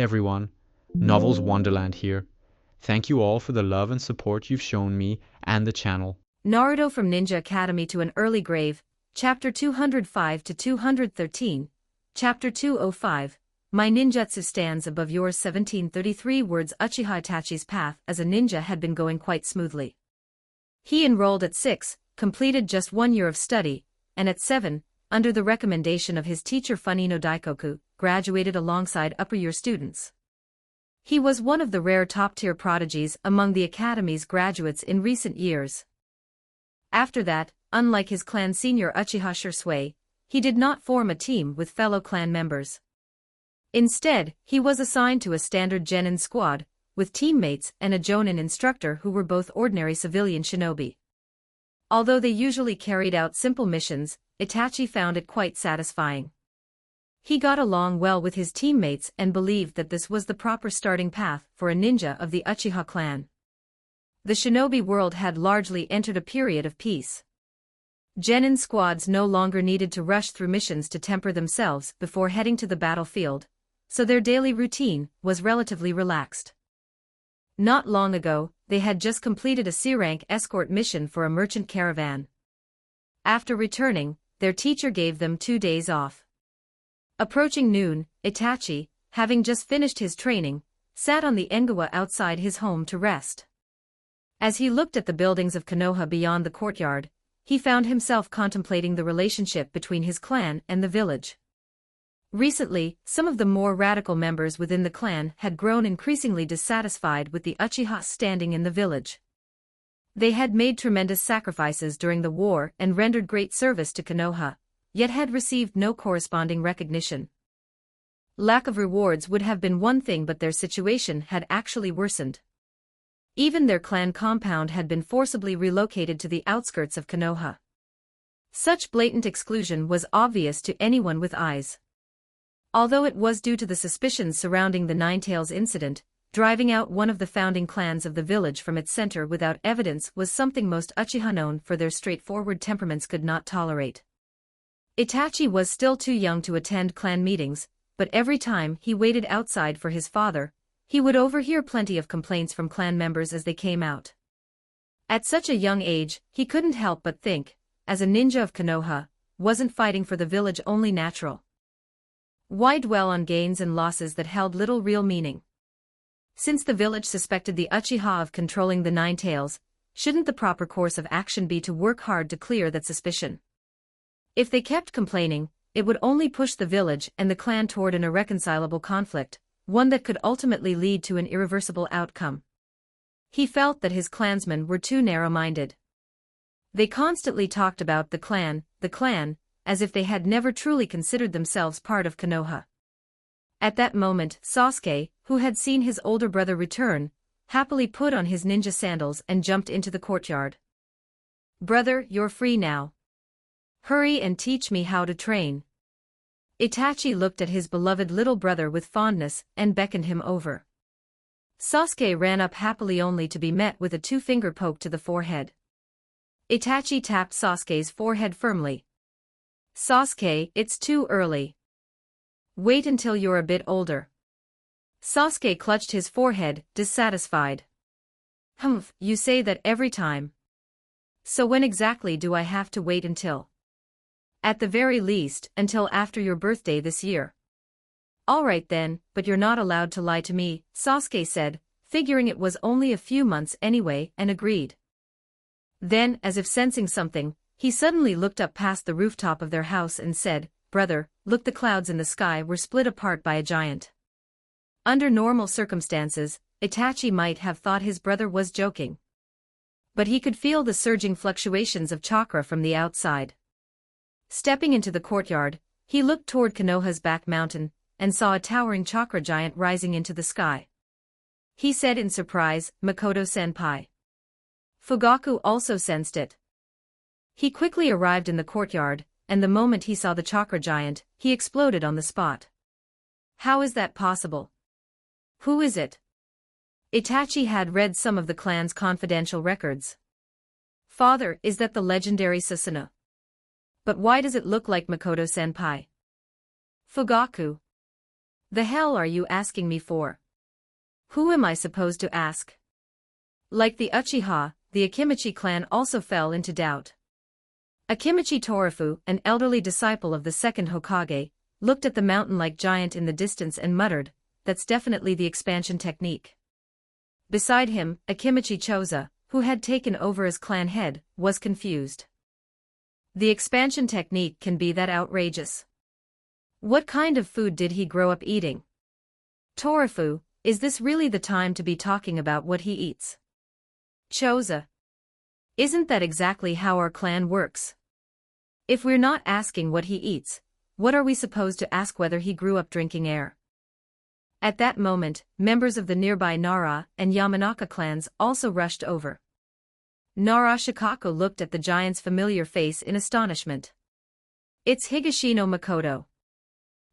everyone, Novels Wonderland here. Thank you all for the love and support you've shown me and the channel. Naruto from Ninja Academy to an Early Grave, Chapter 205 to 213, Chapter 205, My ninjutsu stands above yours. 1733 words. Uchiha Itachi's path as a ninja had been going quite smoothly. He enrolled at 6, completed just 1 year of study, and at 7, under the recommendation of his teacher Funino Daikoku, graduated alongside upper-year students. He was one of the rare top-tier prodigies among the Academy's graduates in recent years. After that, unlike his clan senior Uchiha Shursui, he did not form a team with fellow clan members. Instead, he was assigned to a standard genin squad, with teammates and a jonin instructor who were both ordinary civilian shinobi. Although they usually carried out simple missions, Itachi found it quite satisfying. He got along well with his teammates and believed that this was the proper starting path for a ninja of the Uchiha clan. The shinobi world had largely entered a period of peace. Genin squads no longer needed to rush through missions to temper themselves before heading to the battlefield, so their daily routine was relatively relaxed. Not long ago, they had just completed a C-rank escort mission for a merchant caravan. After returning, their teacher gave them 2 days off. Approaching noon, Itachi, having just finished his training, sat on the engawa outside his home to rest. As he looked at the buildings of Konoha beyond the courtyard, he found himself contemplating the relationship between his clan and the village. Recently, some of the more radical members within the clan had grown increasingly dissatisfied with the Uchiha's standing in the village. They had made tremendous sacrifices during the war and rendered great service to Konoha, yet had received no corresponding recognition. Lack of rewards would have been one thing, but their situation had actually worsened. Even their clan compound had been forcibly relocated to the outskirts of Konoha. Such blatant exclusion was obvious to anyone with eyes. Although it was due to the suspicions surrounding the Ninetales incident, driving out one of the founding clans of the village from its center without evidence was something most Uchiha known for their straightforward temperaments could not tolerate. Itachi was still too young to attend clan meetings, but every time he waited outside for his father, he would overhear plenty of complaints from clan members as they came out. At such a young age, he couldn't help but think, as a ninja of Konoha, wasn't fighting for the village only natural? Why dwell on gains and losses that held little real meaning? Since the village suspected the Uchiha of controlling the Ninetales, shouldn't the proper course of action be to work hard to clear that suspicion? If they kept complaining, it would only push the village and the clan toward an irreconcilable conflict, one that could ultimately lead to an irreversible outcome. He felt that his clansmen were too narrow-minded. They constantly talked about the clan, as if they had never truly considered themselves part of Konoha. At that moment, Sasuke, who had seen his older brother return, happily put on his ninja sandals and jumped into the courtyard. "Brother, you're free now. Hurry and teach me how to train." Itachi looked at his beloved little brother with fondness and beckoned him over. Sasuke ran up happily only to be met with a 2-finger poke to the forehead. Itachi tapped Sasuke's forehead firmly. "Sasuke, it's too early. Wait until you're a bit older." Sasuke clutched his forehead, dissatisfied. "Humph, you say that every time. So when exactly do I have to wait until?" "At the very least, until after your birthday this year." "All right then, but you're not allowed to lie to me," Sasuke said, figuring it was only a few months anyway, and agreed. Then, as if sensing something, he suddenly looked up past the rooftop of their house and said, "Brother, look, the clouds in the sky were split apart by a giant." Under normal circumstances, Itachi might have thought his brother was joking. But he could feel the surging fluctuations of chakra from the outside. Stepping into the courtyard, he looked toward Konoha's back mountain, and saw a towering chakra giant rising into the sky. He said in surprise, "Makoto-senpai." Fugaku also sensed it. He quickly arrived in the courtyard, and the moment he saw the chakra giant, he exploded on the spot. "How is that possible? Who is it?" Itachi had read some of the clan's confidential records. "Father, is that the legendary Susanoo? But why does it look like Makoto-senpai?" "Fugaku. The hell are you asking me for? Who am I supposed to ask? Like the Uchiha, the Akimichi clan also fell into doubt. Akimichi Torafu, an elderly disciple of the second Hokage, looked at the mountain-like giant in the distance and muttered, "That's definitely the expansion technique." Beside him, Akimichi Choza, who had taken over as clan head, was confused. The expansion technique can be that outrageous. What kind of food did he grow up eating? Torafu, is this really the time to be talking about what he eats? Choza. Isn't that exactly how our clan works? If we're not asking what he eats, what are we supposed to ask whether he grew up drinking air? At that moment, members of the nearby Nara and Yamanaka clans also rushed over. Nara Shikako looked at the giant's familiar face in astonishment. It's Higashino Makoto.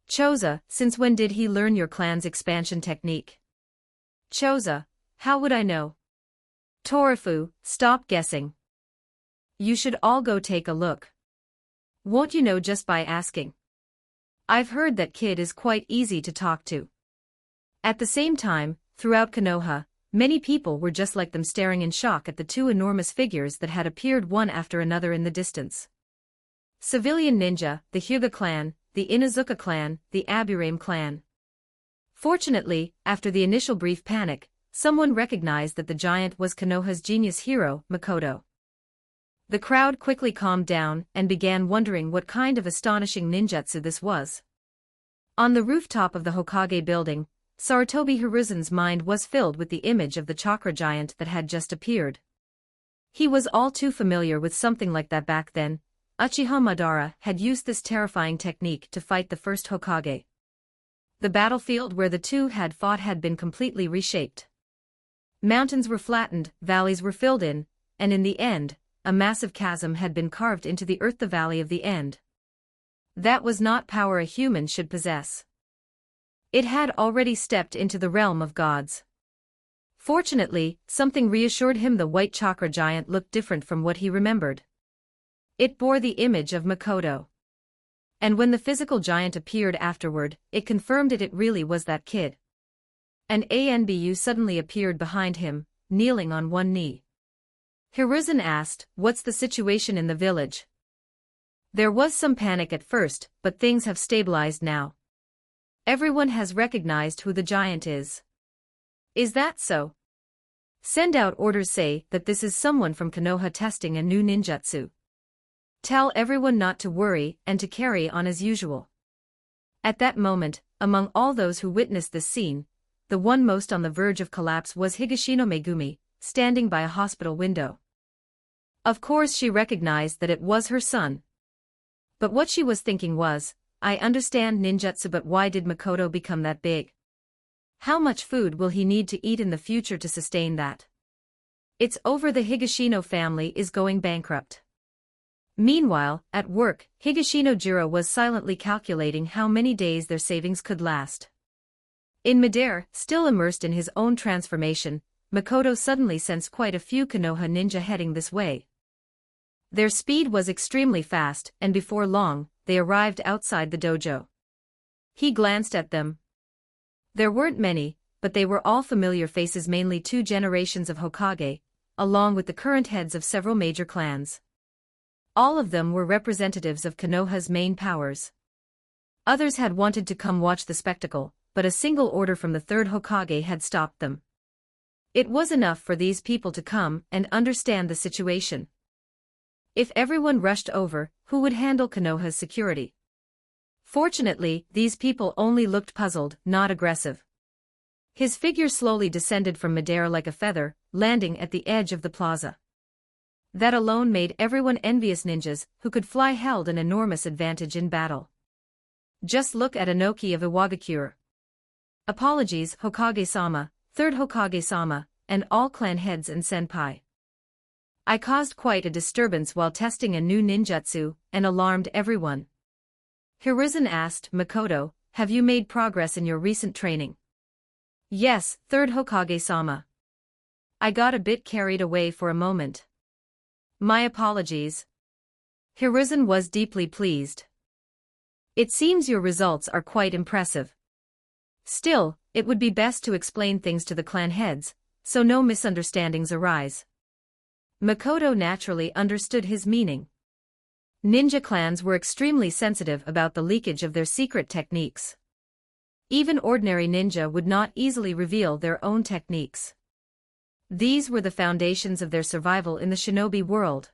Choza, since when did he learn your clan's expansion technique? Choza, how would I know? Torafu, stop guessing. You should all go take a look. Won't you know just by asking? I've heard that kid is quite easy to talk to. At the same time, throughout Konoha, many people were just like them, staring in shock at the two enormous figures that had appeared one after another in the distance. Civilian ninja, the Hyuga clan, the Inuzuka clan, the Aburame clan. Fortunately, after the initial brief panic, someone recognized that the giant was Konoha's genius hero, Makoto. The crowd quickly calmed down and began wondering what kind of astonishing ninjutsu this was. On the rooftop of the Hokage building, Sarutobi Hiruzen's mind was filled with the image of the chakra giant that had just appeared. He was all too familiar with something like that back then. Uchiha Madara had used this terrifying technique to fight the first Hokage. The battlefield where the two had fought had been completely reshaped. Mountains were flattened, valleys were filled in, and in the end, a massive chasm had been carved into the earth, the Valley of the End. That was not power a human should possess. It had already stepped into the realm of gods. Fortunately, something reassured him. The white chakra giant looked different from what he remembered. It bore the image of Makoto. And when the physical giant appeared afterward, it confirmed it really was that kid. An Anbu suddenly appeared behind him, kneeling on one knee. Hiruzen asked, "What's the situation in the village?" There was some panic at first, but things have stabilized now. Everyone has recognized who the giant is. Is that so? Send out orders, say that this is someone from Konoha testing a new ninjutsu. Tell everyone not to worry and to carry on as usual. At that moment, among all those who witnessed this scene, the one most on the verge of collapse was Higashino Megumi, standing by a hospital window. Of course she recognized that it was her son. But what she was thinking was, I understand ninjutsu, but why did Makoto become that big? How much food will he need to eat in the future to sustain that? It's over, the Higashino family is going bankrupt. Meanwhile, at work, Higashino Jiro was silently calculating how many days their savings could last. In midair, still immersed in his own transformation, Makoto suddenly sensed quite a few Konoha ninja heading this way. Their speed was extremely fast, and before long, they arrived outside the dojo. He glanced at them. There weren't many, but they were all familiar faces, mainly two generations of Hokage, along with the current heads of several major clans. All of them were representatives of Konoha's main powers. Others had wanted to come watch the spectacle, but a single order from the third Hokage had stopped them. It was enough for these people to come and understand the situation. If everyone rushed over, who would handle Konoha's security? Fortunately, these people only looked puzzled, not aggressive. His figure slowly descended from midair like a feather, landing at the edge of the plaza. That alone made everyone envious. Ninjas who could fly held an enormous advantage in battle. Just look at Inoki of Iwagakure. Apologies, Hokage-sama, third Hokage-sama, and all clan heads and senpai. I caused quite a disturbance while testing a new ninjutsu, and alarmed everyone. Hiruzen asked, Makoto, have you made progress in your recent training? Yes, third Hokage-sama. I got a bit carried away for a moment. My apologies. Hiruzen was deeply pleased. It seems your results are quite impressive. Still, it would be best to explain things to the clan heads, so no misunderstandings arise. Makoto naturally understood his meaning. Ninja clans were extremely sensitive about the leakage of their secret techniques. Even ordinary ninja would not easily reveal their own techniques. These were the foundations of their survival in the shinobi world.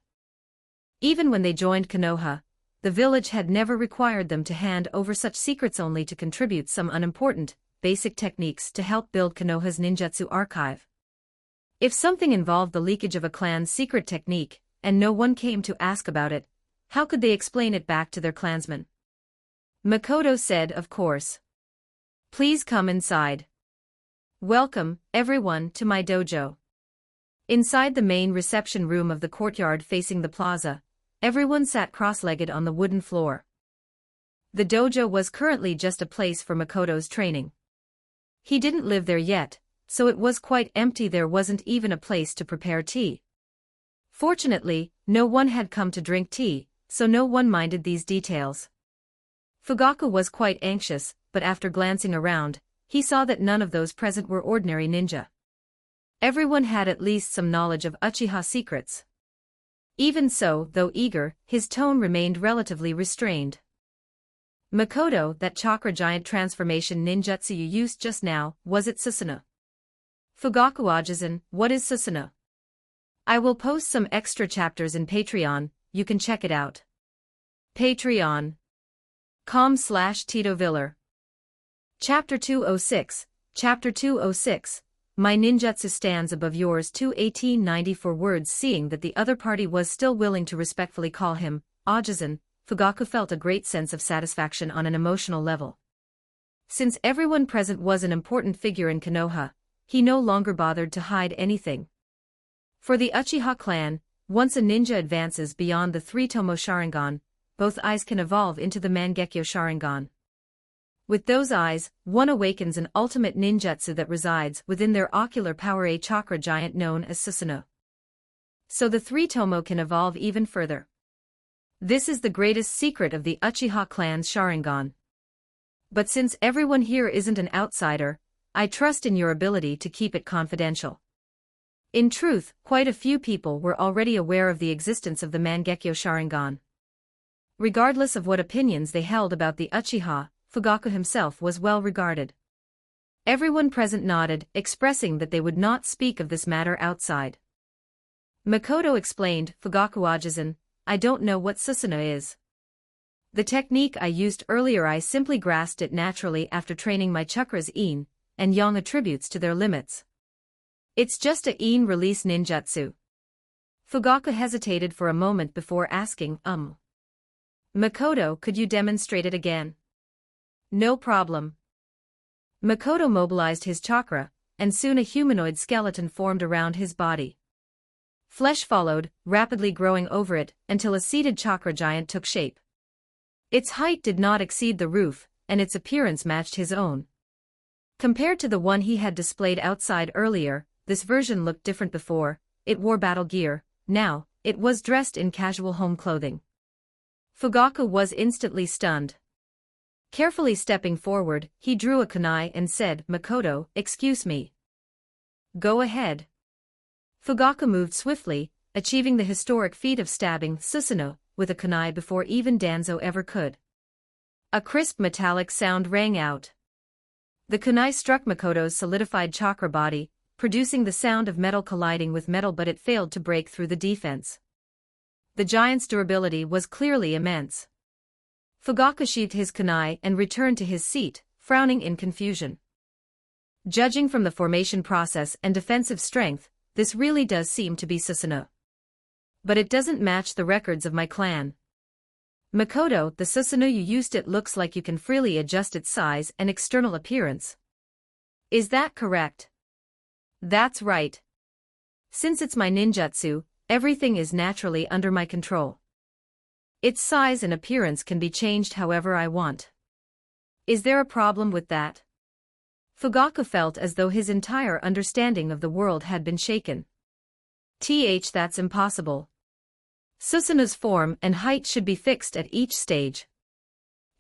Even when they joined Konoha, the village had never required them to hand over such secrets, only to contribute some unimportant, basic techniques to help build Konoha's ninjutsu archive. If something involved the leakage of a clan's secret technique, and no one came to ask about it, how could they explain it back to their clansmen? Makoto said, "Of course. Please come inside. Welcome, everyone, to my dojo." Inside the main reception room of the courtyard facing the plaza, everyone sat cross-legged on the wooden floor. The dojo was currently just a place for Makoto's training. He didn't live there yet, so it was quite empty. There wasn't even a place to prepare tea. Fortunately, no one had come to drink tea, so no one minded these details. Fugaku was quite anxious, but after glancing around, he saw that none of those present were ordinary ninja. Everyone had at least some knowledge of Uchiha secrets. Even so, though eager, his tone remained relatively restrained. "Makoto, that chakra giant transformation ninjutsu you used just now, was it Susanoo?" "Fugaku Ajisen, what is Susanoo?" "I will post some extra chapters in Patreon, you can check it out. Patreon.com/Tito Viller. Chapter 206, Chapter 206. My ninjutsu stands above yours. 1894 words. Seeing that the other party was still willing to respectfully call him Ajisen, Fugaku felt a great sense of satisfaction on an emotional level. Since everyone present was an important figure in Konoha, he no longer bothered to hide anything. For the Uchiha clan, once a ninja advances beyond the 3-tomo Sharingan, both eyes can evolve into the Mangekyo Sharingan. With those eyes, one awakens an ultimate ninjutsu that resides within their ocular power, a chakra giant known as Susanoo. So the 3-tomo can evolve even further. This is the greatest secret of the Uchiha clan's Sharingan. But since everyone here isn't an outsider, I trust in your ability to keep it confidential. In truth, quite a few people were already aware of the existence of the Mangekyo Sharingan. Regardless of what opinions they held about the Uchiha, Fugaku himself was well regarded. Everyone present nodded, expressing that they would not speak of this matter outside. Makoto explained, "Fugaku Ajisen, I don't know what Susanoo is. The technique I used earlier, I simply grasped it naturally after training my chakras Yin and Yang attributes to their limits. It's just a Yin release ninjutsu." Fugaku hesitated for a moment before asking, Makoto, could you demonstrate it again?" "No problem." Makoto mobilized his chakra, and soon a humanoid skeleton formed around his body. Flesh followed, rapidly growing over it, until a seated chakra giant took shape. Its height did not exceed the roof, and its appearance matched his own. Compared to the one he had displayed outside earlier, this version looked different. Before, it wore battle gear, now, it was dressed in casual home clothing. Fugaku was instantly stunned. Carefully stepping forward, he drew a kunai and said, "Makoto, excuse me." "Go ahead." Fugaku moved swiftly, achieving the historic feat of stabbing Susanoo with a kunai before even Danzo ever could. A crisp metallic sound rang out. The kunai struck Makoto's solidified chakra body, producing the sound of metal colliding with metal, but it failed to break through the defense. The giant's durability was clearly immense. Fugaku sheathed his kunai and returned to his seat, frowning in confusion. Judging from the formation process and defensive strength, this really does seem to be Susanoo. But it doesn't match the records of my clan. "Makoto, the Susanoo you used, it looks like you can freely adjust its size and external appearance. Is that correct?" "That's right. Since it's my ninjutsu, everything is naturally under my control. Its size and appearance can be changed however I want. Is there a problem with that?" Fugaku felt as though his entire understanding of the world had been shaken. That's impossible. Susanoo's form and height should be fixed at each stage.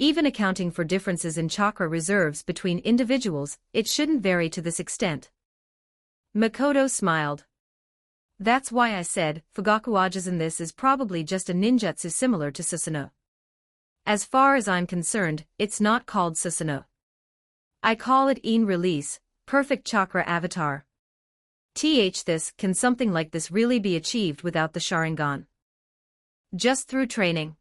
Even accounting for differences in chakra reserves between individuals, it shouldn't vary to this extent. Makoto smiled. That's why I said, Fugakuaja's in this is probably just a ninjutsu similar to Susanoo. As far as I'm concerned, it's not called Susanoo. I call it In Release, Perfect Chakra Avatar. This can something like this really be achieved without the Sharingan? Just through training?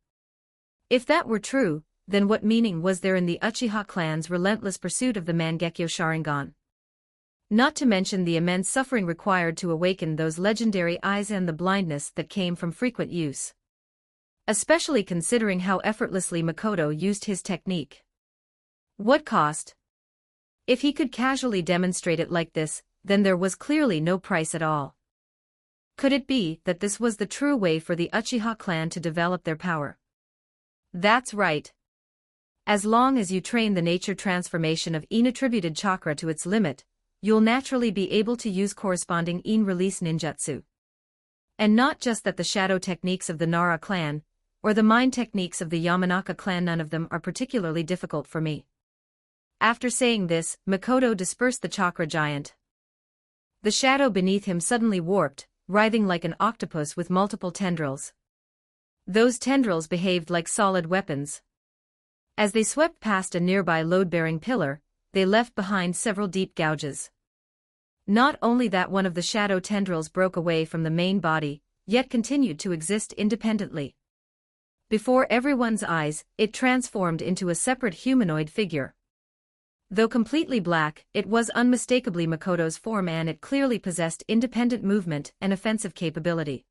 If that were true, then what meaning was there in the Uchiha clan's relentless pursuit of the Mangekyo Sharingan? Not to mention the immense suffering required to awaken those legendary eyes and the blindness that came from frequent use. Especially considering how effortlessly Makoto used his technique. What cost? If he could casually demonstrate it like this, then there was clearly no price at all. Could it be that this was the true way for the Uchiha clan to develop their power? That's right. As long as you train the nature transformation of In-attributed chakra to its limit, you'll naturally be able to use corresponding In-release ninjutsu. And not just that the shadow techniques of the Nara clan, or the mind techniques of the Yamanaka clan, none of them are particularly difficult for me. After saying this, Makoto dispersed the chakra giant. The shadow beneath him suddenly warped, writhing like an octopus with multiple tendrils. Those tendrils behaved like solid weapons. As they swept past a nearby load-bearing pillar, they left behind several deep gouges. Not only that, one of the shadow tendrils broke away from the main body, yet continued to exist independently. Before everyone's eyes, it transformed into a separate humanoid figure. Though completely black, it was unmistakably Makoto's form, and it clearly possessed independent movement and offensive capability.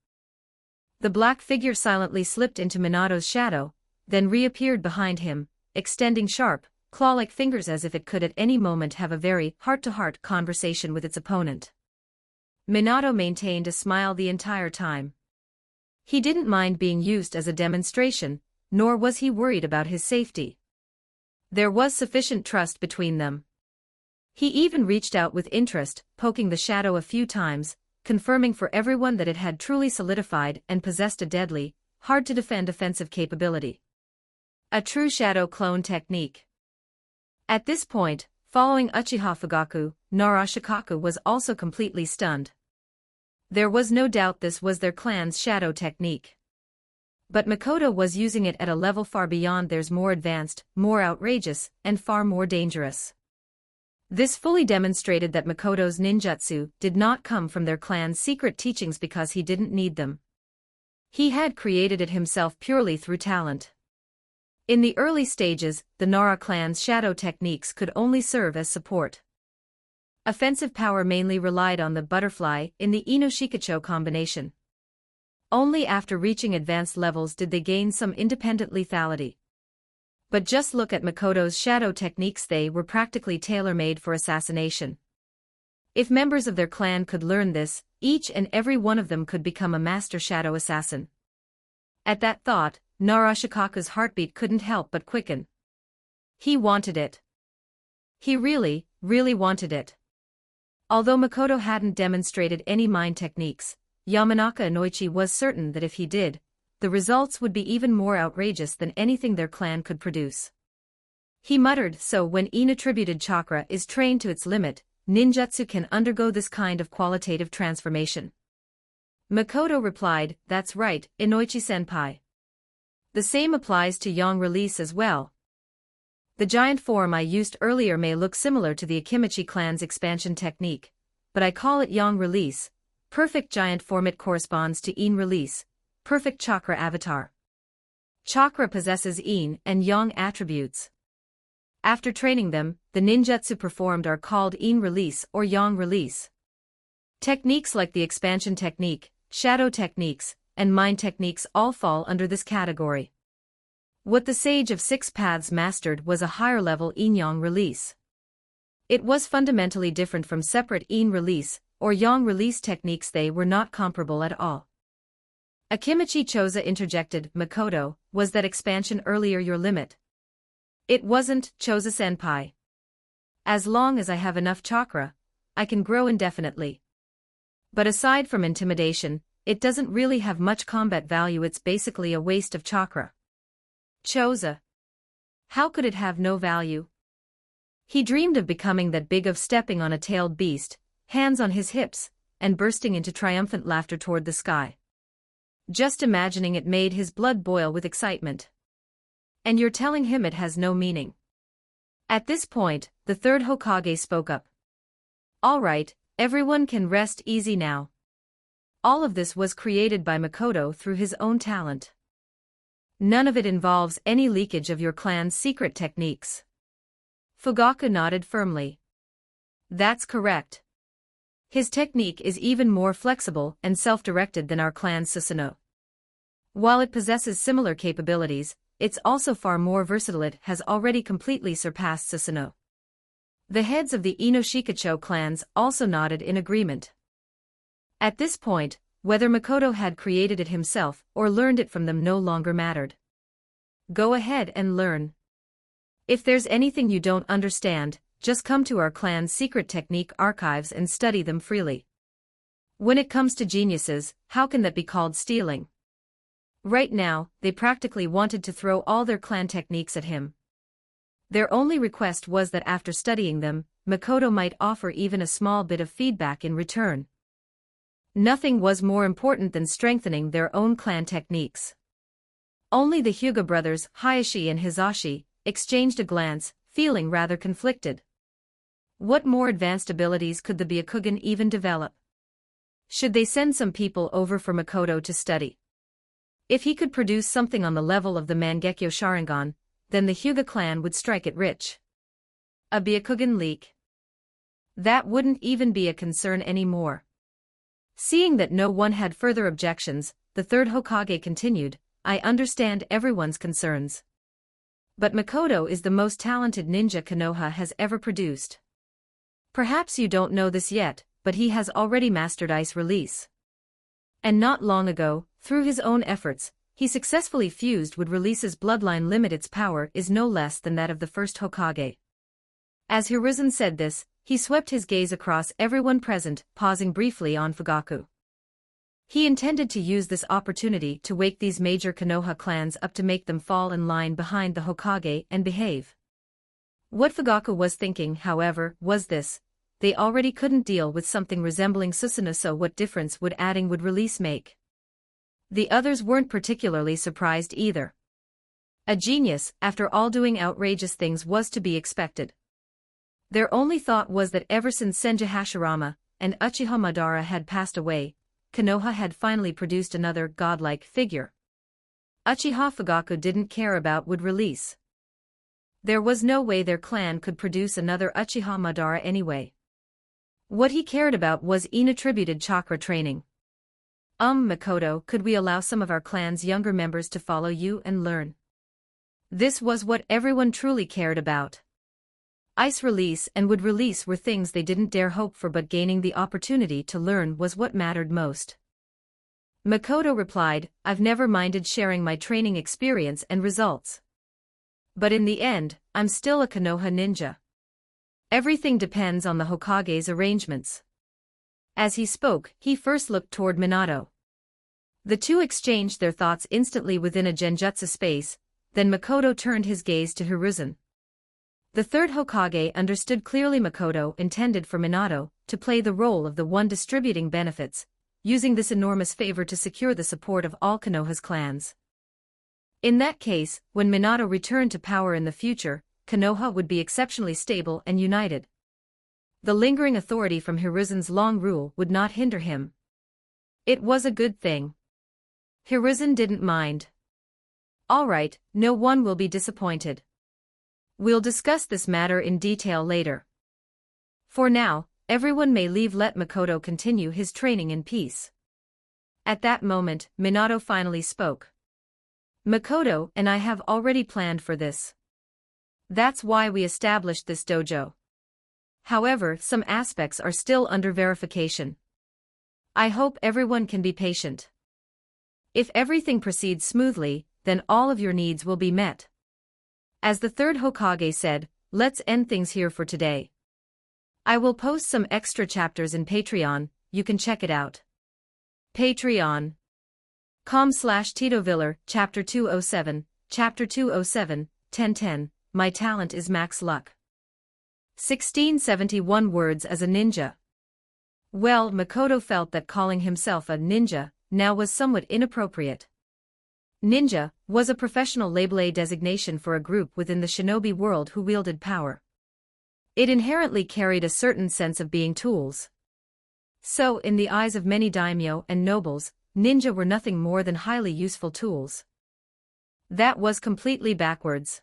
The black figure silently slipped into Minato's shadow, then reappeared behind him, extending sharp, claw-like fingers as if it could at any moment have a very heart-to-heart conversation with its opponent. Minato maintained a smile the entire time. He didn't mind being used as a demonstration, nor was he worried about his safety. There was sufficient trust between them. He even reached out with interest, poking the shadow a few times, confirming for everyone that it had truly solidified and possessed a deadly, hard-to-defend offensive capability. A true shadow clone technique. At this point, following Uchiha Fugaku, Narashikaku was also completely stunned. There was no doubt this was their clan's shadow technique. But Makoto was using it at a level far beyond theirs, more advanced, more outrageous, and far more dangerous. This fully demonstrated that Makoto's ninjutsu did not come from their clan's secret teachings because he didn't need them. He had created it himself purely through talent. In the early stages, the Nara clan's shadow techniques could only serve as support. Offensive power mainly relied on the butterfly in the Ino-Shikacho combination. Only after reaching advanced levels did they gain some independent lethality. But just look at Makoto's shadow techniques, they were practically tailor-made for assassination. If members of their clan could learn this, each and every one of them could become a master shadow assassin. At that thought, Narashikaku's heartbeat couldn't help but quicken. He wanted it. He really, really wanted it. Although Makoto hadn't demonstrated any mind techniques, Yamanaka Inoichi was certain that if he did, the results would be even more outrageous than anything their clan could produce. He muttered, so when In-attributed chakra is trained to its limit, ninjutsu can undergo this kind of qualitative transformation. Makoto replied, that's right, Inoichi-senpai. The same applies to yang release as well. The giant form I used earlier may look similar to the Akimichi clan's expansion technique, but I call it yang release, perfect giant form. It corresponds to in release, perfect chakra avatar. Chakra possesses yin and yang attributes. After training them, the ninjutsu performed are called in release or yang release. Techniques like the expansion technique, shadow techniques, and mind techniques all fall under this category. What the Sage of Six Paths mastered was a higher-level yin-yang release. It was fundamentally different from separate yin release or yang release techniques. They were not comparable at all. Akimichi Choza interjected, Makoto, was that expansion earlier your limit? It wasn't, Choza-senpai. As long as I have enough chakra, I can grow indefinitely. But aside from intimidation, it doesn't really have much combat value. It's basically a waste of chakra. Choza. How could it have no value? He dreamed of becoming that big, of stepping on a tailed beast, hands on his hips, and bursting into triumphant laughter toward the sky. Just imagining it made his blood boil with excitement. And you're telling him it has no meaning? At this point, the third Hokage spoke up. All right, everyone can rest easy now. All of this was created by Makoto through his own talent. None of it involves any leakage of your clan's secret techniques. Fugaku nodded firmly. That's correct. His technique is even more flexible and self-directed than our clan's Susanoo. While it possesses similar capabilities, it's also far more versatile. It has already completely surpassed Susanoo. The heads of the Inoshikacho clans also nodded in agreement. At this point, whether Makoto had created it himself or learned it from them no longer mattered. Go ahead and learn. If there's anything you don't understand, just come to our clan's secret technique archives and study them freely. When it comes to geniuses, how can that be called stealing? Right now, they practically wanted to throw all their clan techniques at him. Their only request was that after studying them, Makoto might offer even a small bit of feedback in return. Nothing was more important than strengthening their own clan techniques. Only the Hyuga brothers, Hayashi and Hizashi, exchanged a glance, feeling rather conflicted. What more advanced abilities could the Byakugan even develop? Should they send some people over for Makoto to study? If he could produce something on the level of the Mangekyo Sharingan, then the Hyuga clan would strike it rich. A Byakugan leak? That wouldn't even be a concern anymore. Seeing that no one had further objections, the third Hokage continued, I understand everyone's concerns. But Makoto is the most talented ninja Konoha has ever produced. Perhaps you don't know this yet, but he has already mastered ice release. And not long ago, through his own efforts, he successfully fused with Release's bloodline limit. Its power is no less than that of the first Hokage. As Hiruzen said this, he swept his gaze across everyone present, pausing briefly on Fugaku. He intended to use this opportunity to wake these major Konoha clans up to make them fall in line behind the Hokage and behave. What Fugaku was thinking, however, was this: they already couldn't deal with something resembling Susanoo, so what difference would adding would Release make? The others weren't particularly surprised either. A genius, after all, doing outrageous things was to be expected. Their only thought was that ever since Senju Hashirama and Uchiha Madara had passed away, Konoha had finally produced another godlike figure. Uchiha Fugaku didn't care about would Release. There was no way their clan could produce another Uchiha Madara anyway. What he cared about was inattributed chakra training. Makoto, could we allow some of our clan's younger members to follow you and learn? This was what everyone truly cared about. Ice release and would release were things they didn't dare hope for, but gaining the opportunity to learn was what mattered most. Makoto replied, I've never minded sharing my training experience and results. But in the end, I'm still a Konoha ninja. Everything depends on the Hokage's arrangements. As he spoke, he first looked toward Minato. The two exchanged their thoughts instantly within a genjutsu space, then Makoto turned his gaze to Hiruzen. The third Hokage understood clearly Makoto intended for Minato to play the role of the one distributing benefits, using this enormous favor to secure the support of all Konoha's clans. In that case, when Minato returned to power in the future, Konoha would be exceptionally stable and united. The lingering authority from Hiruzen's long rule would not hinder him. It was a good thing. Hiruzen didn't mind. All right, no one will be disappointed. We'll discuss this matter in detail later. For now, everyone may leave. Let Makoto continue his training in peace. At that moment, Minato finally spoke. Makoto and I have already planned for this. That's why we established this dojo. However, some aspects are still under verification. I hope everyone can be patient. If everything proceeds smoothly, then all of your needs will be met. As the third Hokage said, let's end things here for today. I will post some extra chapters in Patreon, you can check it out. Patreon.com/TitoViller, Chapter 207, Chapter 207, 1010, my talent is max luck. 1671 words as a ninja. Well, Makoto felt that calling himself a ninja now was somewhat inappropriate. Ninja was a professional label designation for a group within the shinobi world who wielded power. It inherently carried a certain sense of being tools. So, in the eyes of many daimyo and nobles, ninja were nothing more than highly useful tools. That was completely backwards.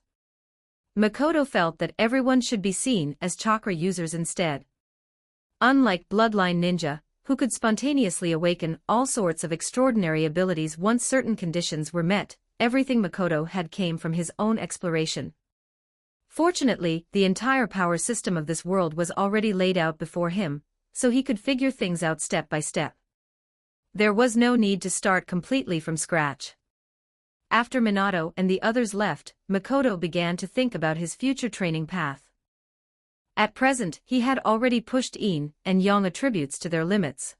Makoto felt that everyone should be seen as chakra users instead. Unlike bloodline ninja, who could spontaneously awaken all sorts of extraordinary abilities once certain conditions were met, everything Makoto had came from his own exploration. Fortunately, the entire power system of this world was already laid out before him, so he could figure things out step by step. There was no need to start completely from scratch. After Minato and the others left, Makoto began to think about his future training path. At present, he had already pushed Yin and Yang attributes to their limits.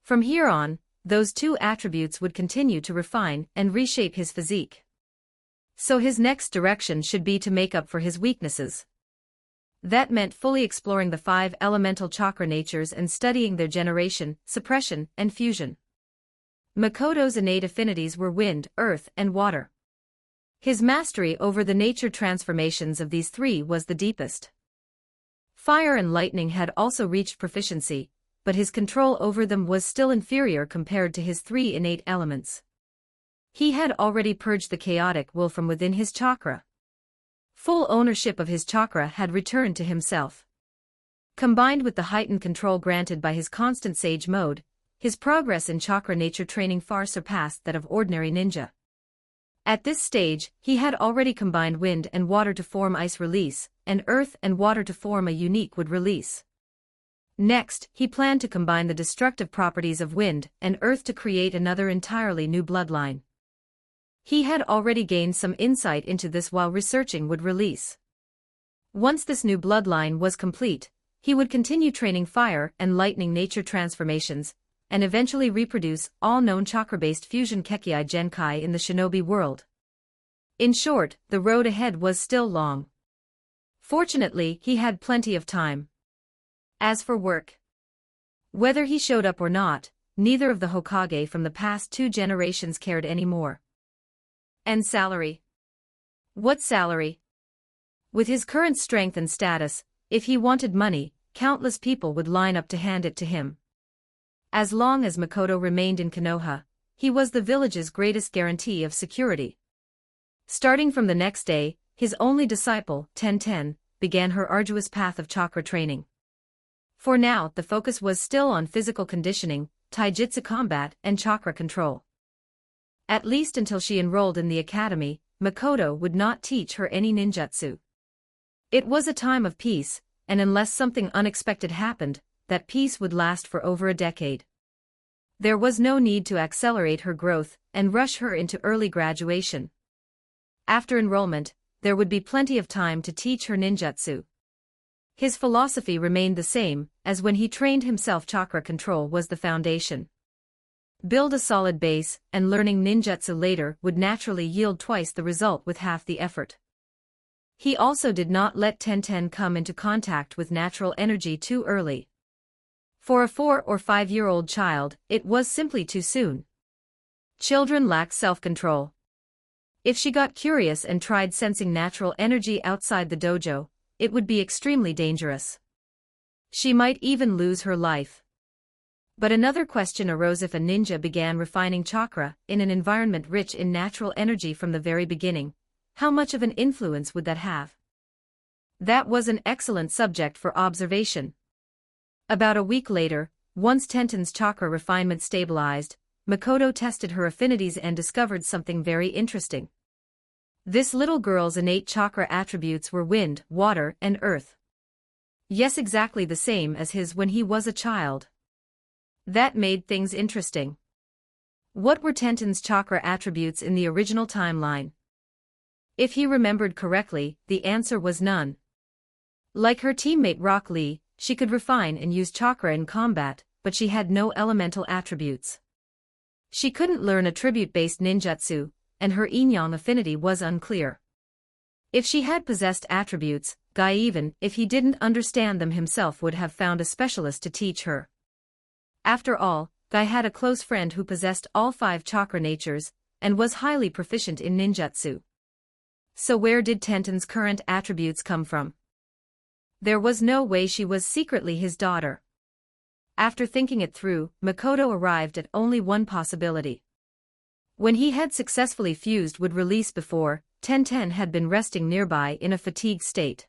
From here on, those two attributes would continue to refine and reshape his physique. So his next direction should be to make up for his weaknesses. That meant fully exploring the 5 elemental chakra natures and studying their generation, suppression, and fusion. Makoto's innate affinities were wind, earth, and water. His mastery over the nature transformations of these 3 was the deepest. Fire and lightning had also reached proficiency, but his control over them was still inferior compared to his 3 innate elements. He had already purged the chaotic will from within his chakra. Full ownership of his chakra had returned to himself. Combined with the heightened control granted by his constant sage mode, his progress in chakra nature training far surpassed that of ordinary ninja. At this stage, he had already combined wind and water to form ice release, and earth and water to form a unique wood release. Next, he planned to combine the destructive properties of wind and earth to create another entirely new bloodline. He had already gained some insight into this while researching wood release. Once this new bloodline was complete, he would continue training fire and lightning nature transformations, and eventually reproduce all known chakra-based fusion Kekkei Genkai in the shinobi world. In short, the road ahead was still long. Fortunately, he had plenty of time. As for work, whether he showed up or not, neither of the Hokage from the past 2 generations cared anymore. And salary? What salary? With his current strength and status, if he wanted money, countless people would line up to hand it to him. As long as Makoto remained in Konoha, he was the village's greatest guarantee of security. Starting from the next day, his only disciple, Tenten, began her arduous path of chakra training. For now, the focus was still on physical conditioning, taijutsu combat, and chakra control. At least until she enrolled in the academy, Makoto would not teach her any ninjutsu. It was a time of peace, and unless something unexpected happened, that peace would last for over a decade. There was no need to accelerate her growth and rush her into early graduation. After enrollment, there would be plenty of time to teach her ninjutsu. His philosophy remained the same, as when he trained himself. Chakra control was the foundation. Build a solid base, and learning ninjutsu later would naturally yield twice the result with half the effort. He also did not let Tenten come into contact with natural energy too early. For a 4 or 5-year-old child, it was simply too soon. Children lack self-control. If she got curious and tried sensing natural energy outside the dojo, it would be extremely dangerous. She might even lose her life. But another question arose: if a ninja began refining chakra in an environment rich in natural energy from the very beginning, how much of an influence would that have? That was an excellent subject for observation. About a week later, once Tenten's chakra refinement stabilized, Makoto tested her affinities and discovered something very interesting. This little girl's innate chakra attributes were wind, water, and earth. Yes, exactly the same as his when he was a child. That made things interesting. What were Tenten's chakra attributes in the original timeline? If he remembered correctly, the answer was none. Like her teammate Rock Lee, she could refine and use chakra in combat, but she had no elemental attributes. She couldn't learn attribute-based ninjutsu, and her yin-yang affinity was unclear. If she had possessed attributes, Guy, even if he didn't understand them himself, would have found a specialist to teach her. After all, Guy had a close friend who possessed all 5 chakra natures, and was highly proficient in ninjutsu. So where did Tenten's current attributes come from? There was no way she was secretly his daughter. After thinking it through, Makoto arrived at only one possibility. When he had successfully fused would release before, Tenten had been resting nearby in a fatigued state.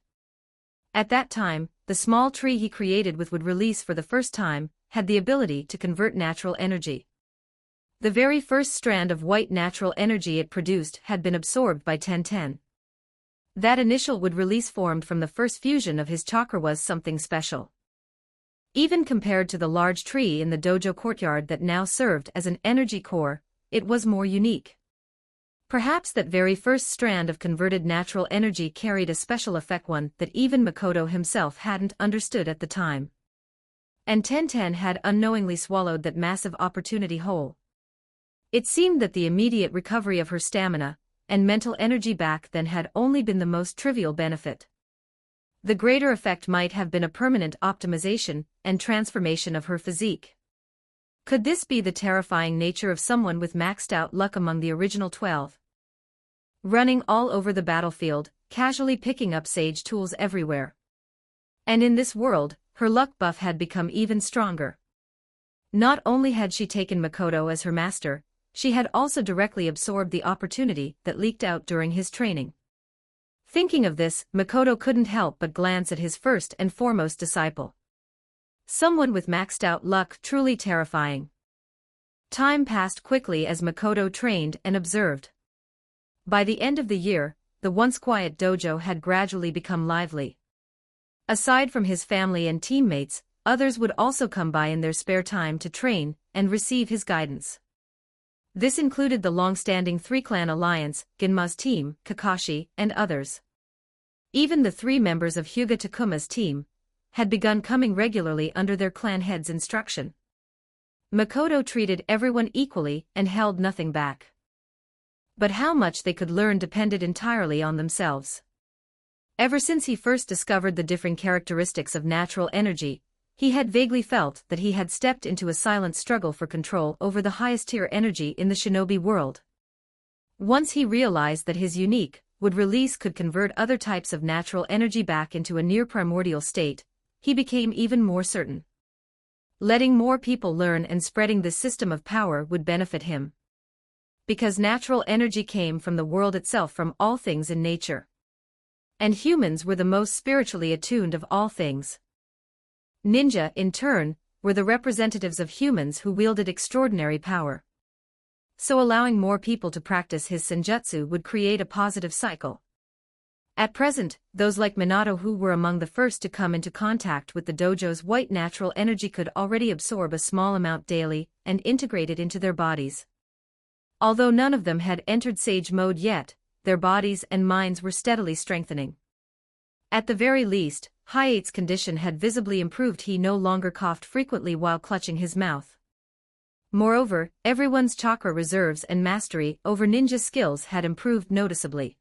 At that time, the small tree he created with would release for the first time, had the ability to convert natural energy. The very first strand of white natural energy it produced had been absorbed by Tenten. That initial would release formed from the first fusion of his chakra was something special. Even compared to the large tree in the dojo courtyard that now served as an energy core, it was more unique. Perhaps that very first strand of converted natural energy carried a special effect, one that even Makoto himself hadn't understood at the time. And Tenten had unknowingly swallowed that massive opportunity whole. It seemed that the immediate recovery of her stamina and mental energy back then had only been the most trivial benefit. The greater effect might have been a permanent optimization and transformation of her physique. Could this be the terrifying nature of someone with maxed out luck among the original 12? Running all over the battlefield, casually picking up sage tools everywhere. And in this world, her luck buff had become even stronger. Not only had she taken Makoto as her master, she had also directly absorbed the opportunity that leaked out during his training. Thinking of this, Makoto couldn't help but glance at his first and foremost disciple. Someone with maxed out luck, truly terrifying. Time passed quickly as Makoto trained and observed. By the end of the year, the once quiet dojo had gradually become lively. Aside from his family and teammates, others would also come by in their spare time to train and receive his guidance. This included the long-standing 3-clan alliance, Ginma's team, Kakashi, and others. Even the 3 members of Hyuga Takuma's team had begun coming regularly under their clan head's instruction. Makoto treated everyone equally and held nothing back. But how much they could learn depended entirely on themselves. Ever since he first discovered the differing characteristics of natural energy, he had vaguely felt that he had stepped into a silent struggle for control over the highest-tier energy in the shinobi world. Once he realized that his unique would release could convert other types of natural energy back into a near-primordial state, he became even more certain. Letting more people learn and spreading this system of power would benefit him. Because natural energy came from the world itself, from all things in nature. And humans were the most spiritually attuned of all things. Ninja, in turn, were the representatives of humans who wielded extraordinary power. So allowing more people to practice his senjutsu would create a positive cycle. At present, those like Minato who were among the first to come into contact with the dojo's white natural energy could already absorb a small amount daily and integrate it into their bodies. Although none of them had entered sage mode yet, their bodies and minds were steadily strengthening. At the very least, Hiate's condition had visibly improved. He no longer coughed frequently while clutching his mouth. Moreover, everyone's chakra reserves and mastery over ninja skills had improved noticeably.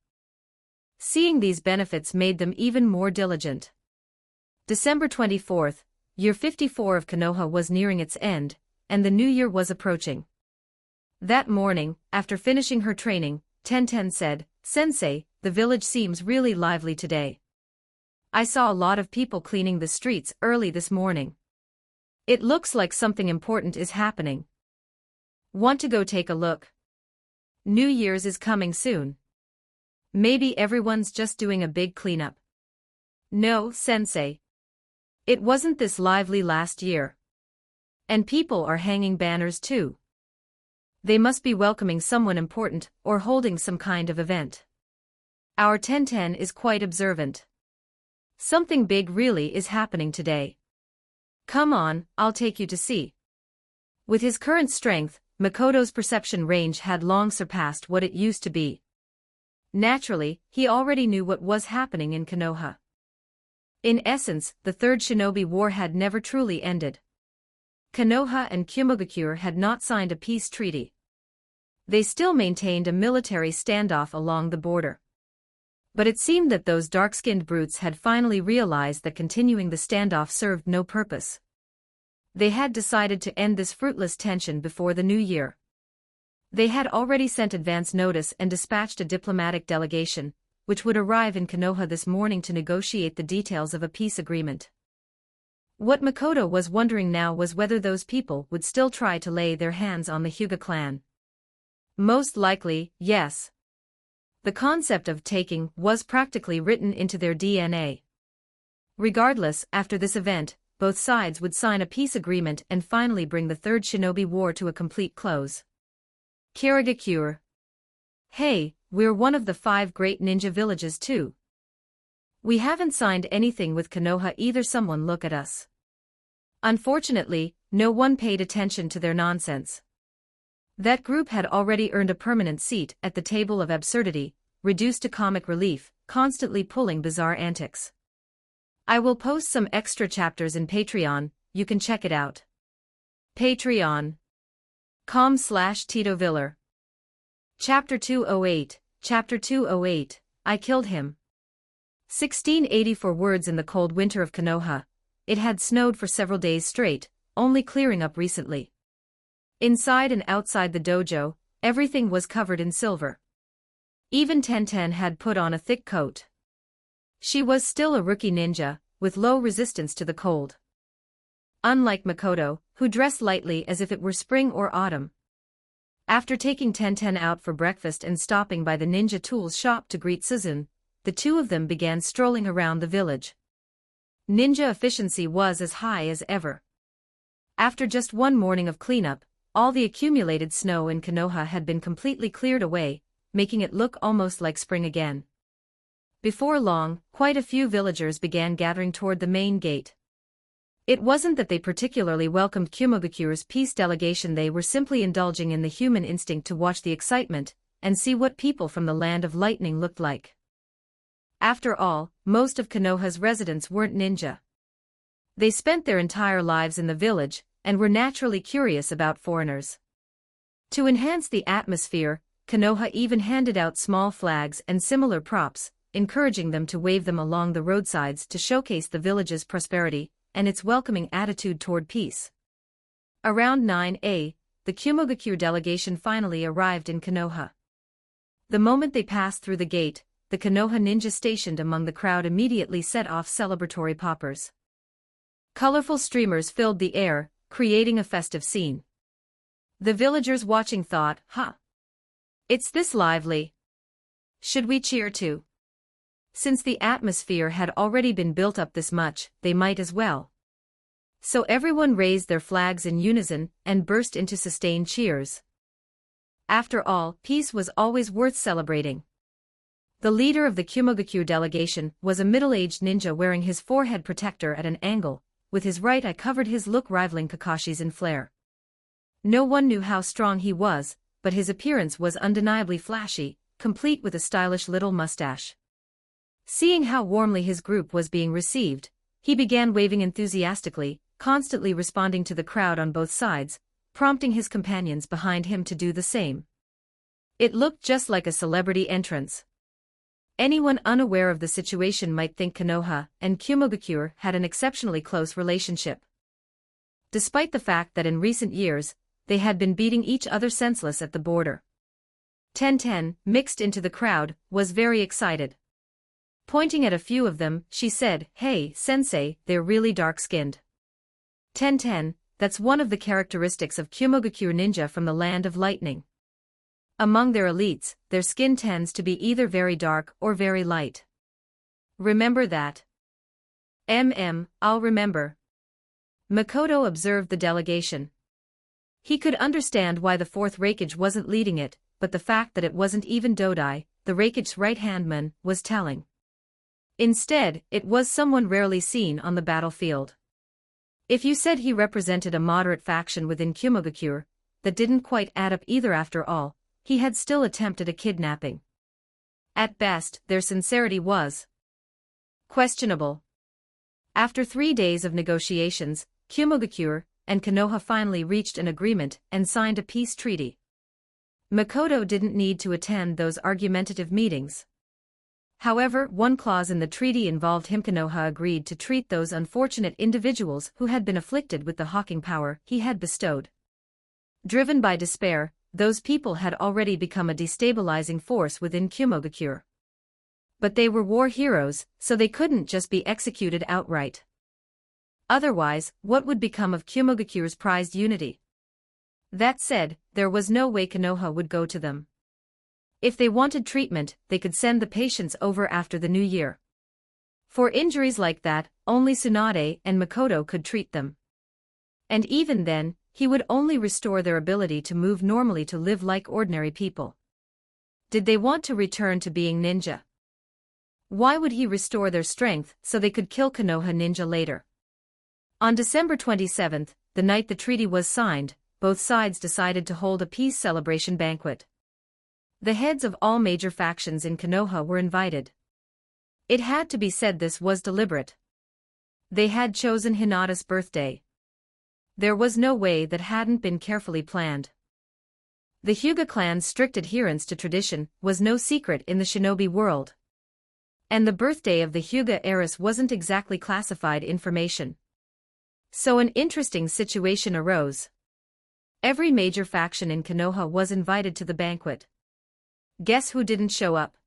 Seeing these benefits made them even more diligent. December 24th, year 54 of Konoha was nearing its end, and the new year was approaching. That morning, after finishing her training, Tenten said, "Sensei, the village seems really lively today. I saw a lot of people cleaning the streets early this morning. It looks like something important is happening. Want to go take a look? New Year's is coming soon. Maybe everyone's just doing a big cleanup." "No, Sensei. It wasn't this lively last year. And people are hanging banners too. They must be welcoming someone important or holding some kind of event. Our Tenten is quite observant. Something big really is happening today. Come on, I'll take you to see." With his current strength, Makoto's perception range had long surpassed what it used to be. Naturally, he already knew what was happening in Konoha. In essence, the Third Shinobi War had never truly ended. Konoha and Kumogakure had not signed a peace treaty. They still maintained a military standoff along the border. But it seemed that those dark-skinned brutes had finally realized that continuing the standoff served no purpose. They had decided to end this fruitless tension before the new year. They had already sent advance notice and dispatched a diplomatic delegation, which would arrive in Konoha this morning to negotiate the details of a peace agreement. What Makoto was wondering now was whether those people would still try to lay their hands on the Hyuga clan. Most likely, yes. The concept of taking was practically written into their DNA. Regardless, after this event, both sides would sign a peace agreement and finally bring the Third Shinobi War to a complete close. Kirigakure. Hey, we're one of the 5 great ninja villages too. We haven't signed anything with Konoha either. Someone look at us. Unfortunately, no one paid attention to their nonsense. That group had already earned a permanent seat at the table of absurdity, reduced to comic relief, constantly pulling bizarre antics. I will post some extra chapters in Patreon, you can check it out. Patreon.com/Tito Viller. Chapter 208, Chapter 208, I Killed Him. 1684 words. In the cold winter of Konoha, it had snowed for several days straight, only clearing up recently. Inside and outside the dojo, everything was covered in silver. Even Tenten had put on a thick coat. She was still a rookie ninja, with low resistance to the cold. Unlike Makoto, who dressed lightly as if it were spring or autumn. After taking Tenten out for breakfast and stopping by the ninja tools shop to greet Suzune, the two of them began strolling around the village. Ninja efficiency was as high as ever. After just one morning of cleanup, all the accumulated snow in Konoha had been completely cleared away, making it look almost like spring again. Before long, quite a few villagers began gathering toward the main gate. It wasn't that they particularly welcomed Kumogakure's peace delegation. They were simply indulging in the human instinct to watch the excitement and see what people from the land of lightning looked like. After all, most of Konoha's residents weren't ninja. They spent their entire lives in the village and were naturally curious about foreigners. To enhance the atmosphere, Konoha even handed out small flags and similar props, encouraging them to wave them along the roadsides to showcase the village's prosperity and its welcoming attitude toward peace. Around 9 the Kumogakure delegation finally arrived in Konoha. The moment they passed through the gate, the Konoha ninja stationed among the crowd immediately set off celebratory poppers. Colorful streamers filled the air, creating a festive scene. The villagers watching thought, it's this lively. Should we cheer too? Since the atmosphere had already been built up this much, they might as well. So everyone raised their flags in unison and burst into sustained cheers. After all, peace was always worth celebrating. The leader of the Kumogakure delegation was a middle-aged ninja wearing his forehead protector at an angle, with his right eye covered, his look rivaling Kakashi's in flair. No one knew how strong he was, but his appearance was undeniably flashy, complete with a stylish little mustache. Seeing how warmly his group was being received, he began waving enthusiastically, constantly responding to the crowd on both sides, prompting his companions behind him to do the same. It looked just like a celebrity entrance. Anyone unaware of the situation might think Konoha and Kumogakure had an exceptionally close relationship. Despite the fact that in recent years, they had been beating each other senseless at the border. Tenten, mixed into the crowd, was very excited. Pointing at a few of them, she said, "Hey, sensei, they're really dark-skinned." Tenten, that's one of the characteristics of Kumogakure ninja from the land of lightning. Among their elites, their skin tends to be either very dark or very light. Remember that. I'll remember. Makoto observed the delegation. He could understand why the fourth Raikage wasn't leading it, but the fact that it wasn't even Dodai, the Raikage's right-hand man, was telling. Instead, it was someone rarely seen on the battlefield. If you said he represented a moderate faction within Kumogakure, that didn't quite add up either. After all, he had still attempted a kidnapping. At best, their sincerity was questionable. After 3 days of negotiations, Kumogakure and Konoha finally reached an agreement and signed a peace treaty. Makoto didn't need to attend those argumentative meetings. However, one clause in the treaty involved him. Konoha agreed to treat those unfortunate individuals who had been afflicted with the hawking power he had bestowed. Driven by despair, those people had already become a destabilizing force within Kumogakure. But they were war heroes, so they couldn't just be executed outright. Otherwise, what would become of Kumogakure's prized unity? That said, there was no way Konoha would go to them. If they wanted treatment, they could send the patients over after the new year. For injuries like that, only Tsunade and Makoto could treat them. And even then, he would only restore their ability to move normally to live like ordinary people. Did they want to return to being ninja? Why would he restore their strength so they could kill Konoha ninja later? On December 27th, the night the treaty was signed, both sides decided to hold a peace celebration banquet. The heads of all major factions in Konoha were invited. It had to be said this was deliberate. They had chosen Hinata's birthday. There was no way that hadn't been carefully planned. The Hyuga clan's strict adherence to tradition was no secret in the shinobi world. And the birthday of the Hyuga heiress wasn't exactly classified information. So an interesting situation arose. Every major faction in Konoha was invited to the banquet. Guess who didn't show up?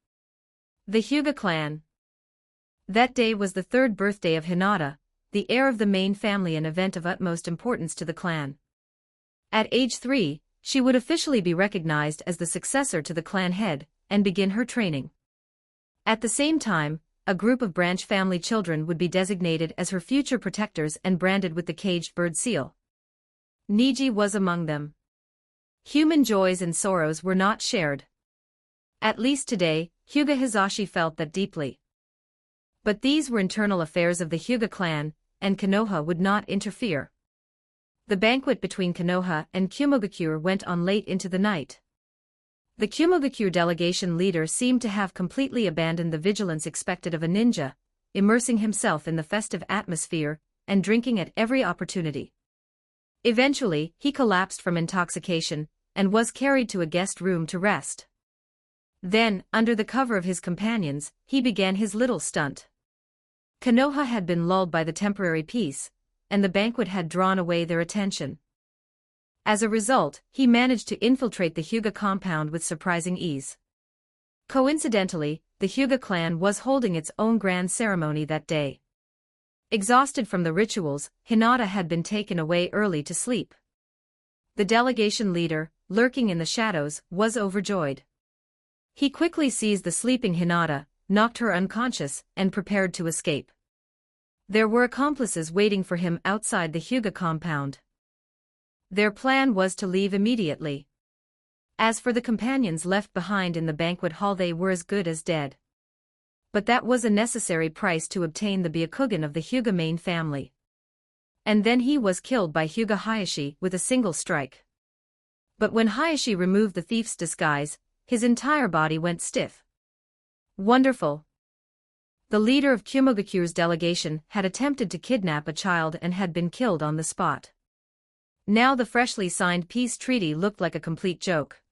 The Hyuga clan. That day was the third birthday of Hinata, the heir of the main family, an event of utmost importance to the clan. At age 3, she would officially be recognized as the successor to the clan head, and begin her training. At the same time, a group of branch family children would be designated as her future protectors and branded with the caged bird seal. Niji was among them. Human joys and sorrows were not shared. At least today, Hyuga Hizashi felt that deeply. But these were internal affairs of the Hyuga clan, and Konoha would not interfere. The banquet between Konoha and Kumogakure went on late into the night. The Kumogakure delegation leader seemed to have completely abandoned the vigilance expected of a ninja, immersing himself in the festive atmosphere and drinking at every opportunity. Eventually, he collapsed from intoxication and was carried to a guest room to rest. Then, under the cover of his companions, he began his little stunt. Konoha had been lulled by the temporary peace, and the banquet had drawn away their attention. As a result, he managed to infiltrate the Hyuga compound with surprising ease. Coincidentally, the Hyuga clan was holding its own grand ceremony that day. Exhausted from the rituals, Hinata had been taken away early to sleep. The delegation leader, lurking in the shadows, was overjoyed. He quickly seized the sleeping Hinata, knocked her unconscious, and prepared to escape. There were accomplices waiting for him outside the Hyuga compound. Their plan was to leave immediately. As for the companions left behind in the banquet hall, they were as good as dead. But that was a necessary price to obtain the Byakugan of the Hyuga main family. And then he was killed by Hyuga Hayashi with a single strike. But when Hayashi removed the thief's disguise, his entire body went stiff. Wonderful. The leader of Kumogakure's delegation had attempted to kidnap a child and had been killed on the spot. Now the freshly signed peace treaty looked like a complete joke.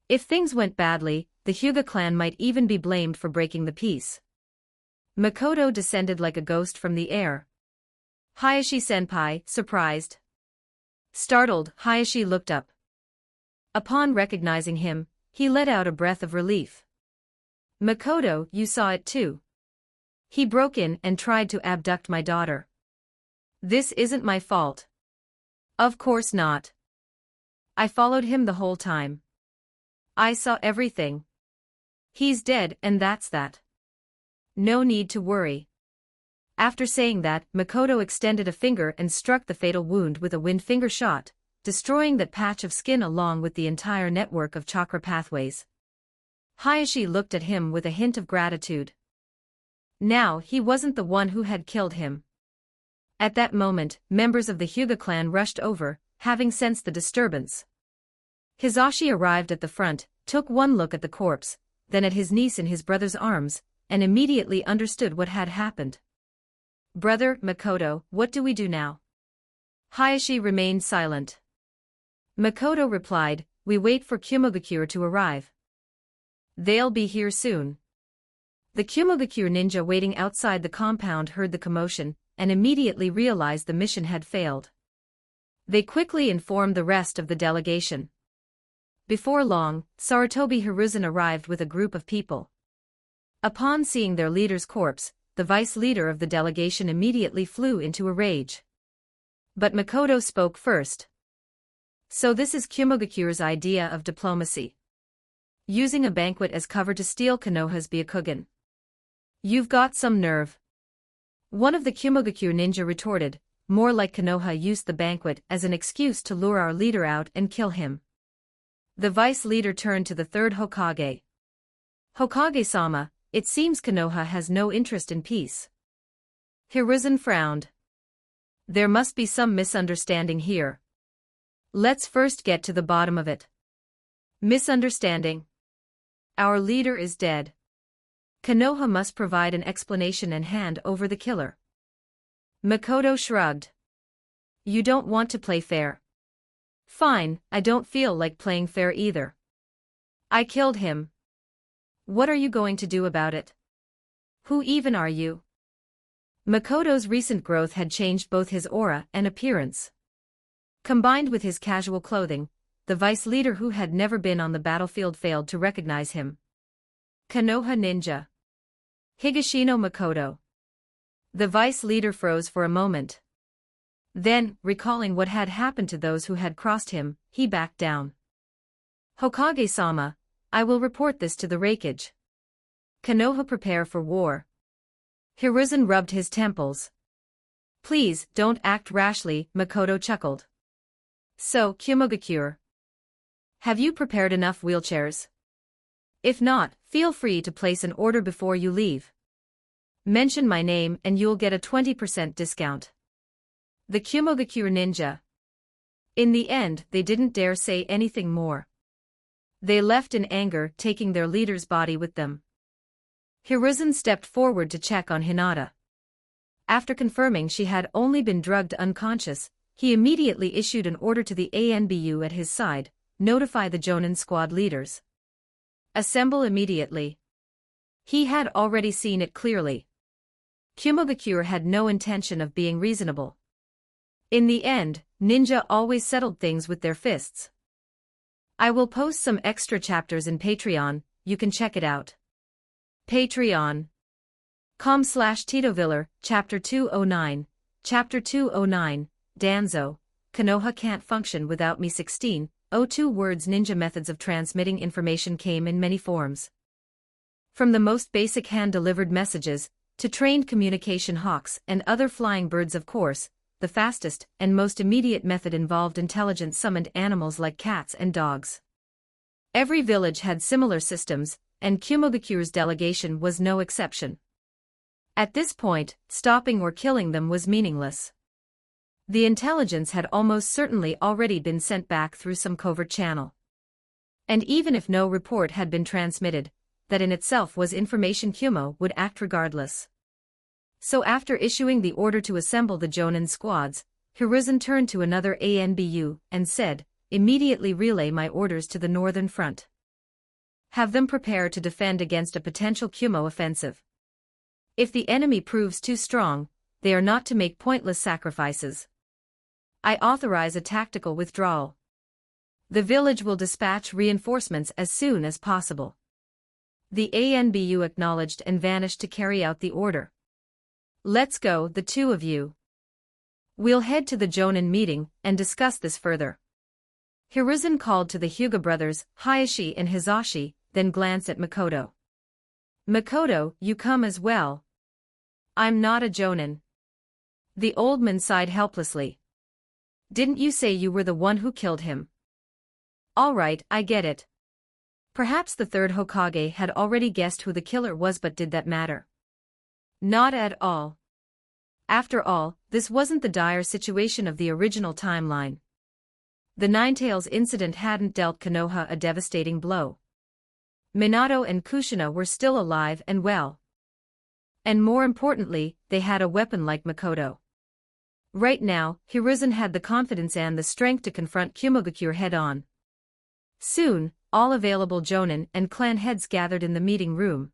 If things went badly, the Hyuga clan might even be blamed for breaking the peace. Makoto descended like a ghost from the air. Hayashi-senpai, surprised. Startled, Hayashi looked up. Upon recognizing him, he let out a breath of relief. Makoto, you saw it too. He broke in and tried to abduct my daughter. This isn't my fault. Of course not. I followed him the whole time. I saw everything. He's dead, and that's that. No need to worry. After saying that, Makoto extended a finger and struck the fatal wound with a wind finger shot, destroying that patch of skin along with the entire network of chakra pathways. Hayashi looked at him with a hint of gratitude. Now he wasn't the one who had killed him. At that moment, members of the Hyuga clan rushed over, having sensed the disturbance. Hizashi arrived at the front, took one look at the corpse, then at his niece in his brother's arms, and immediately understood what had happened. Brother, Makoto, what do we do now? Hayashi remained silent. Makoto replied, we wait for Kumogakure to arrive. They'll be here soon. The Kumogakure ninja waiting outside the compound heard the commotion, and immediately realized the mission had failed. They quickly informed the rest of the delegation. Before long, Sarutobi Hiruzen arrived with a group of people. Upon seeing their leader's corpse, the vice leader of the delegation immediately flew into a rage. But Makoto spoke first. So this is Kumogakure's idea of diplomacy. Using a banquet as cover to steal Konoha's Byakugan. You've got some nerve. One of the Kumogakure ninja retorted, more like Konoha used the banquet as an excuse to lure our leader out and kill him. The vice leader turned to the third Hokage. Hokage-sama, it seems Konoha has no interest in peace. Hiruzen frowned. There must be some misunderstanding here. Let's first get to the bottom of it. Misunderstanding. Our leader is dead. Konoha must provide an explanation and hand over the killer. Makoto shrugged. You don't want to play fair. Fine, I don't feel like playing fair either. I killed him. What are you going to do about it? Who even are you? Makoto's recent growth had changed both his aura and appearance. Combined with his casual clothing, the vice leader who had never been on the battlefield failed to recognize him. Konoha ninja. Higashino Makoto. The vice leader froze for a moment. Then, recalling what had happened to those who had crossed him, he backed down. Hokage-sama, I will report this to the Raikage. Konoha prepare for war. Hiruzen rubbed his temples. Please, don't act rashly, Makoto chuckled. So, Kumogakure. Have you prepared enough wheelchairs? If not, feel free to place an order before you leave. Mention my name and you'll get a 20% discount. The Kumogakure ninja. In the end, they didn't dare say anything more. They left in anger, taking their leader's body with them. Hiruzen stepped forward to check on Hinata. After confirming she had only been drugged unconscious, he immediately issued an order to the ANBU at his side, notify the Jonin squad leaders. Assemble immediately. He had already seen it clearly. Kumogakure had no intention of being reasonable. In the end, ninja always settled things with their fists. I will post some extra chapters in Patreon, you can check it out. Patreon.com/TitoViller, Chapter 209, Chapter 209, Danzo, Konoha can't function without me 1602 words. Ninja methods of transmitting information came in many forms. From the most basic hand-delivered messages, to trained communication hawks and other flying birds. Of course, the fastest and most immediate method involved intelligent summoned animals like cats and dogs. Every village had similar systems, and Kumogakure's delegation was no exception. At this point, stopping or killing them was meaningless. The intelligence had almost certainly already been sent back through some covert channel. And even if no report had been transmitted, that in itself was information. Kumo would act regardless. So after issuing the order to assemble the Jonin squads, Hiruzen turned to another ANBU and said, immediately relay my orders to the northern front. Have them prepare to defend against a potential Kumo offensive. If the enemy proves too strong, they are not to make pointless sacrifices. I authorize a tactical withdrawal. The village will dispatch reinforcements as soon as possible. The ANBU acknowledged and vanished to carry out the order. Let's go, the two of you. We'll head to the Jonin meeting and discuss this further. Hiruzen called to the Hyuga brothers, Hayashi and Hizashi, then glanced at Makoto. Makoto, you come as well. I'm not a Jonin. The old man sighed helplessly. Didn't you say you were the one who killed him? All right, I get it. Perhaps the third Hokage had already guessed who the killer was, but did that matter? Not at all. After all, this wasn't the dire situation of the original timeline. The Ninetales incident hadn't dealt Konoha a devastating blow. Minato and Kushina were still alive and well. And more importantly, they had a weapon like Makoto. Right now, Hiruzen had the confidence and the strength to confront Kumogakure head-on. Soon, all available Jonin and clan heads gathered in the meeting room.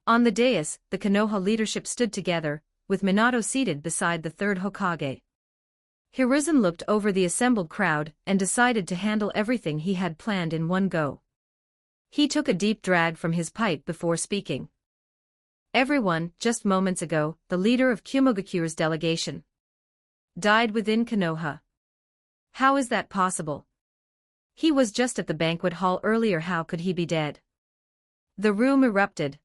On the dais, the Konoha leadership stood together, with Minato seated beside the third Hokage. Hiruzen looked over the assembled crowd and decided to handle everything he had planned in one go. He took a deep drag from his pipe before speaking. Everyone, just moments ago, the leader of Kumogakure's delegation, died within Konoha. How is that possible? He was just at the banquet hall earlier. How could he be dead? The room erupted.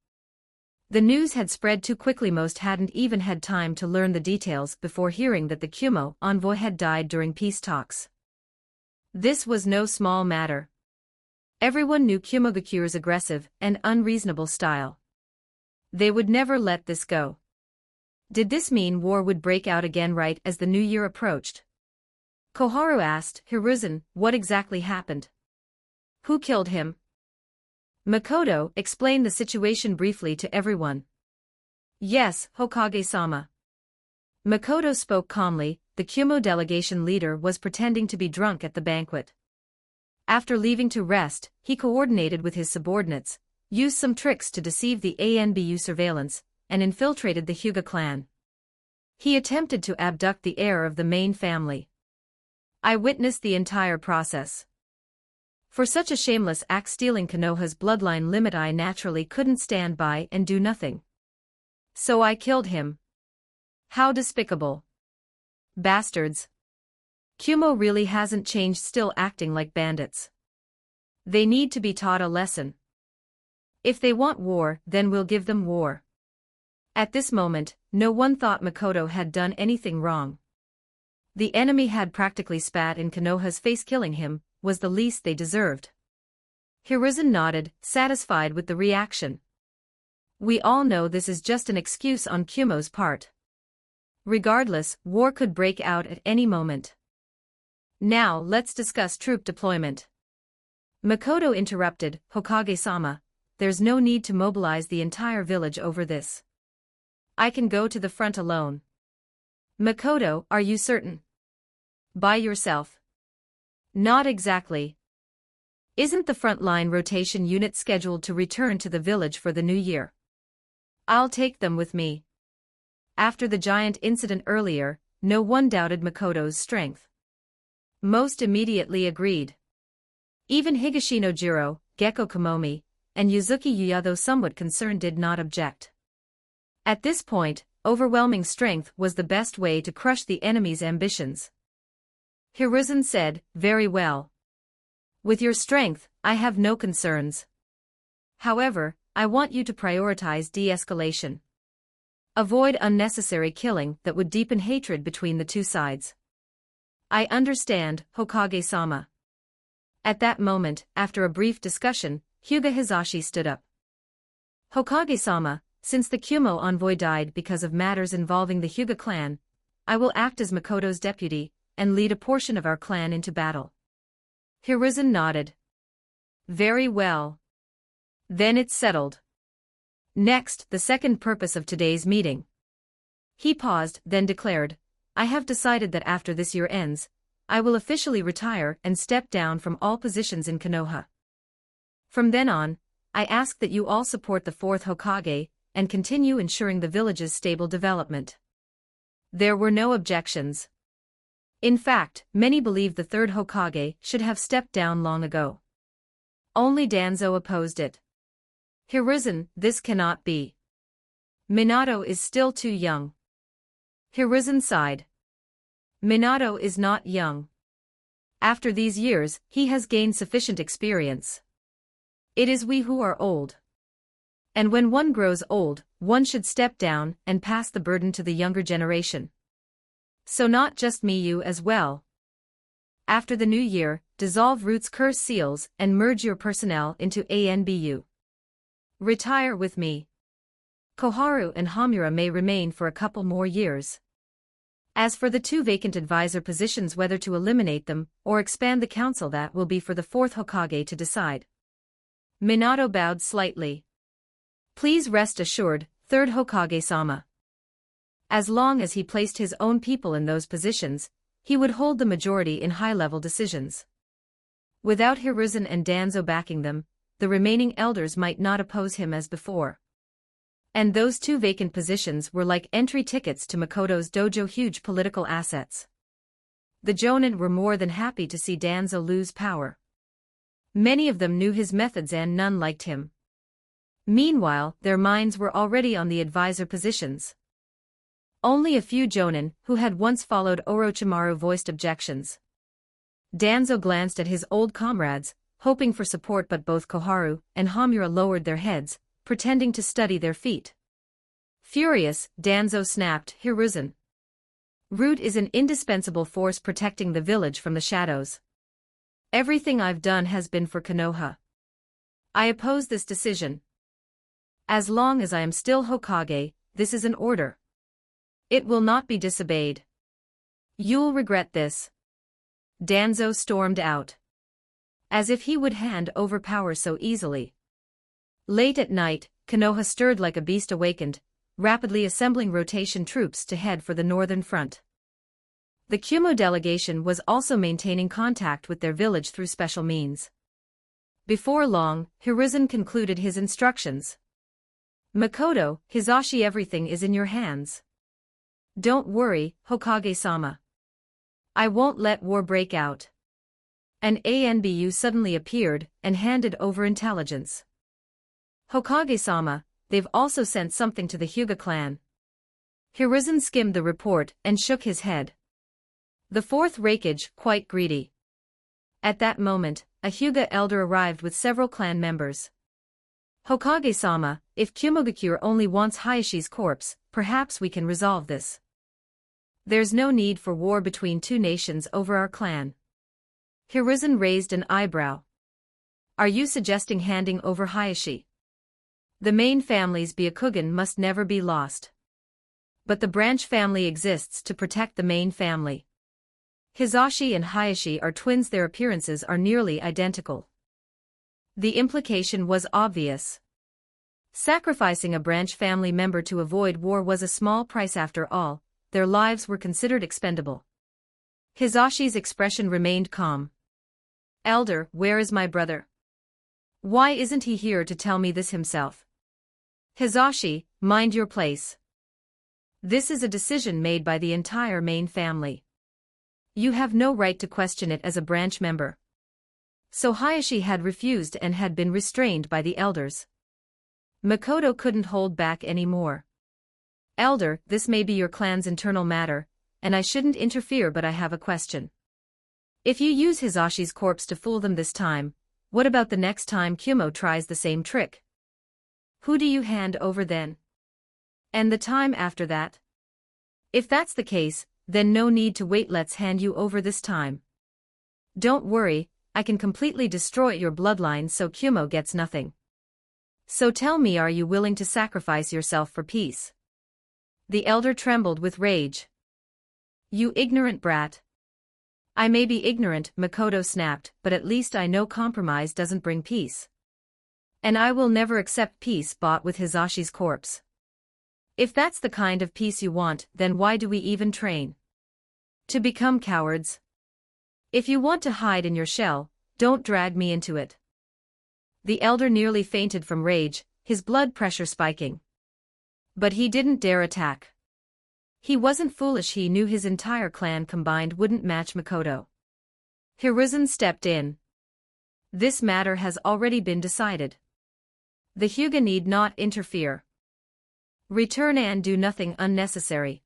The news had spread too quickly. Most hadn't even had time to learn the details before hearing that the Kumo envoy had died during peace talks. This was no small matter. Everyone knew Kumogakure's aggressive and unreasonable style. They would never let this go. Did this mean war would break out again right as the new year approached? Koharu asked Hiruzen, what exactly happened? Who killed him? Makoto explained the situation briefly to everyone. Yes, Hokage-sama. Makoto spoke calmly. The Kumo delegation leader was pretending to be drunk at the banquet. After leaving to rest, he coordinated with his subordinates, used some tricks to deceive the ANBU surveillance, and infiltrated the Hyuga clan. He attempted to abduct the heir of the main family. I witnessed the entire process. For such a shameless act, stealing Konoha's bloodline limit, I naturally couldn't stand by and do nothing. So I killed him. How despicable. Bastards. Kumo really hasn't changed, still acting like bandits. They need to be taught a lesson. If they want war, then we'll give them war. At this moment, no one thought Makoto had done anything wrong. The enemy had practically spat in Konoha's face. Killing him was the least they deserved. Hiruzen nodded, satisfied with the reaction. We all know this is just an excuse on Kumo's part. Regardless, war could break out at any moment. Now let's discuss troop deployment. Makoto interrupted, Hokage-sama, there's no need to mobilize the entire village over this. I can go to the front alone. Makoto, are you certain? By yourself? Not exactly. Isn't the frontline rotation unit scheduled to return to the village for the new year? I'll take them with me. After the giant incident earlier, no one doubted Makoto's strength. Most immediately agreed. Even Higashinojiro, Gekko Komomi, and Yuzuki Yuya, though somewhat concerned, did not object. At this point, overwhelming strength was the best way to crush the enemy's ambitions. Hiruzen said, very well. With your strength, I have no concerns. However, I want you to prioritize de-escalation. Avoid unnecessary killing that would deepen hatred between the two sides. I understand, Hokage-sama. At that moment, after a brief discussion, Hyuga Hizashi stood up. Hokage-sama, since the Kumo envoy died because of matters involving the Hyuga clan, I will act as Makoto's deputy and lead a portion of our clan into battle. Hiruzen nodded. Very well. Then it's settled. Next, the second purpose of today's meeting. He paused, then declared, I have decided that after this year ends, I will officially retire and step down from all positions in Konoha. From then on, I ask that you all support the fourth Hokage and continue ensuring the village's stable development. There were no objections. In fact, many believed the third Hokage should have stepped down long ago. Only Danzo opposed it. Hiruzen, this cannot be. Minato is still too young. Hiruzen sighed. Minato is not young. After these years, he has gained sufficient experience. It is we who are old. And when one grows old, one should step down and pass the burden to the younger generation. So not just me, you as well. After the new year, dissolve Root's curse seals and merge your personnel into ANBU. Retire with me. Koharu and Hamura may remain for a couple more years. As for the two vacant advisor positions, whether to eliminate them or expand the council, that will be for the fourth Hokage to decide. Minato bowed slightly. Please rest assured, third Hokage-sama. As long as he placed his own people in those positions, he would hold the majority in high-level decisions. Without Hiruzen and Danzo backing them, the remaining elders might not oppose him as before. And those 2 vacant positions were like entry tickets to Makoto's dojo, huge political assets. The Jonin were more than happy to see Danzo lose power. Many of them knew his methods and none liked him. Meanwhile, their minds were already on the advisor positions. Only a few Jonin, who had once followed Orochimaru, voiced objections. Danzo glanced at his old comrades, hoping for support, but both Koharu and Hamura lowered their heads, pretending to study their feet. Furious, Danzo snapped, "Hiruzen. Root is an indispensable force protecting the village from the shadows. Everything I've done has been for Konoha. I oppose this decision. As long as I am still Hokage, this is an order. It will not be disobeyed. You'll regret this." Danzo stormed out. As if he would hand over power so easily. Late at night, Konoha stirred like a beast awakened, rapidly assembling rotation troops to head for the northern front. The Kumo delegation was also maintaining contact with their village through special means. Before long, Hiruzen concluded his instructions. "Makoto, Hizashi, everything is in your hands. Don't worry, Hokage-sama. I won't let war break out." An ANBU suddenly appeared and handed over intelligence. "Hokage-sama, they've also sent something to the Hyuga clan." Hiruzen skimmed the report and shook his head. The 4th Raikage, quite greedy. At that moment, a Hyuga elder arrived with several clan members. "Hokage-sama, if Kumogakure only wants Hayashi's corpse, perhaps we can resolve this. There's no need for war between 2 nations over our clan." Hiruzen raised an eyebrow. "Are you suggesting handing over Hayashi? The main family's Byakugan must never be lost. But the branch family exists to protect the main family. Hizashi and Hayashi are twins, their appearances are nearly identical." The implication was obvious. Sacrificing a branch family member to avoid war was a small price after all, their lives were considered expendable. Hizashi's expression remained calm. "Elder, where is my brother? Why isn't he here to tell me this himself?" "Hizashi, mind your place. This is a decision made by the entire main family. You have no right to question it as a branch member." So Hayashi had refused and had been restrained by the elders. Makoto couldn't hold back anymore. "Elder, this may be your clan's internal matter, and I shouldn't interfere, but I have a question. If you use Hizashi's corpse to fool them this time, what about the next time Kumo tries the same trick? Who do you hand over then? And the time after that? If that's the case, then no need to wait, let's hand you over this time. Don't worry, I can completely destroy your bloodline so Kumo gets nothing. So tell me, are you willing to sacrifice yourself for peace?" The elder trembled with rage. "You ignorant brat." "I may be ignorant," Makoto snapped, "but at least I know compromise doesn't bring peace. And I will never accept peace bought with Hizashi's corpse. If that's the kind of peace you want, then why do we even train? To become cowards? If you want to hide in your shell, don't drag me into it." The elder nearly fainted from rage, his blood pressure spiking. But he didn't dare attack. He wasn't foolish, he knew his entire clan combined wouldn't match Makoto. Hiruzen stepped in. "This matter has already been decided. The Hyuga need not interfere. Return and do nothing unnecessary."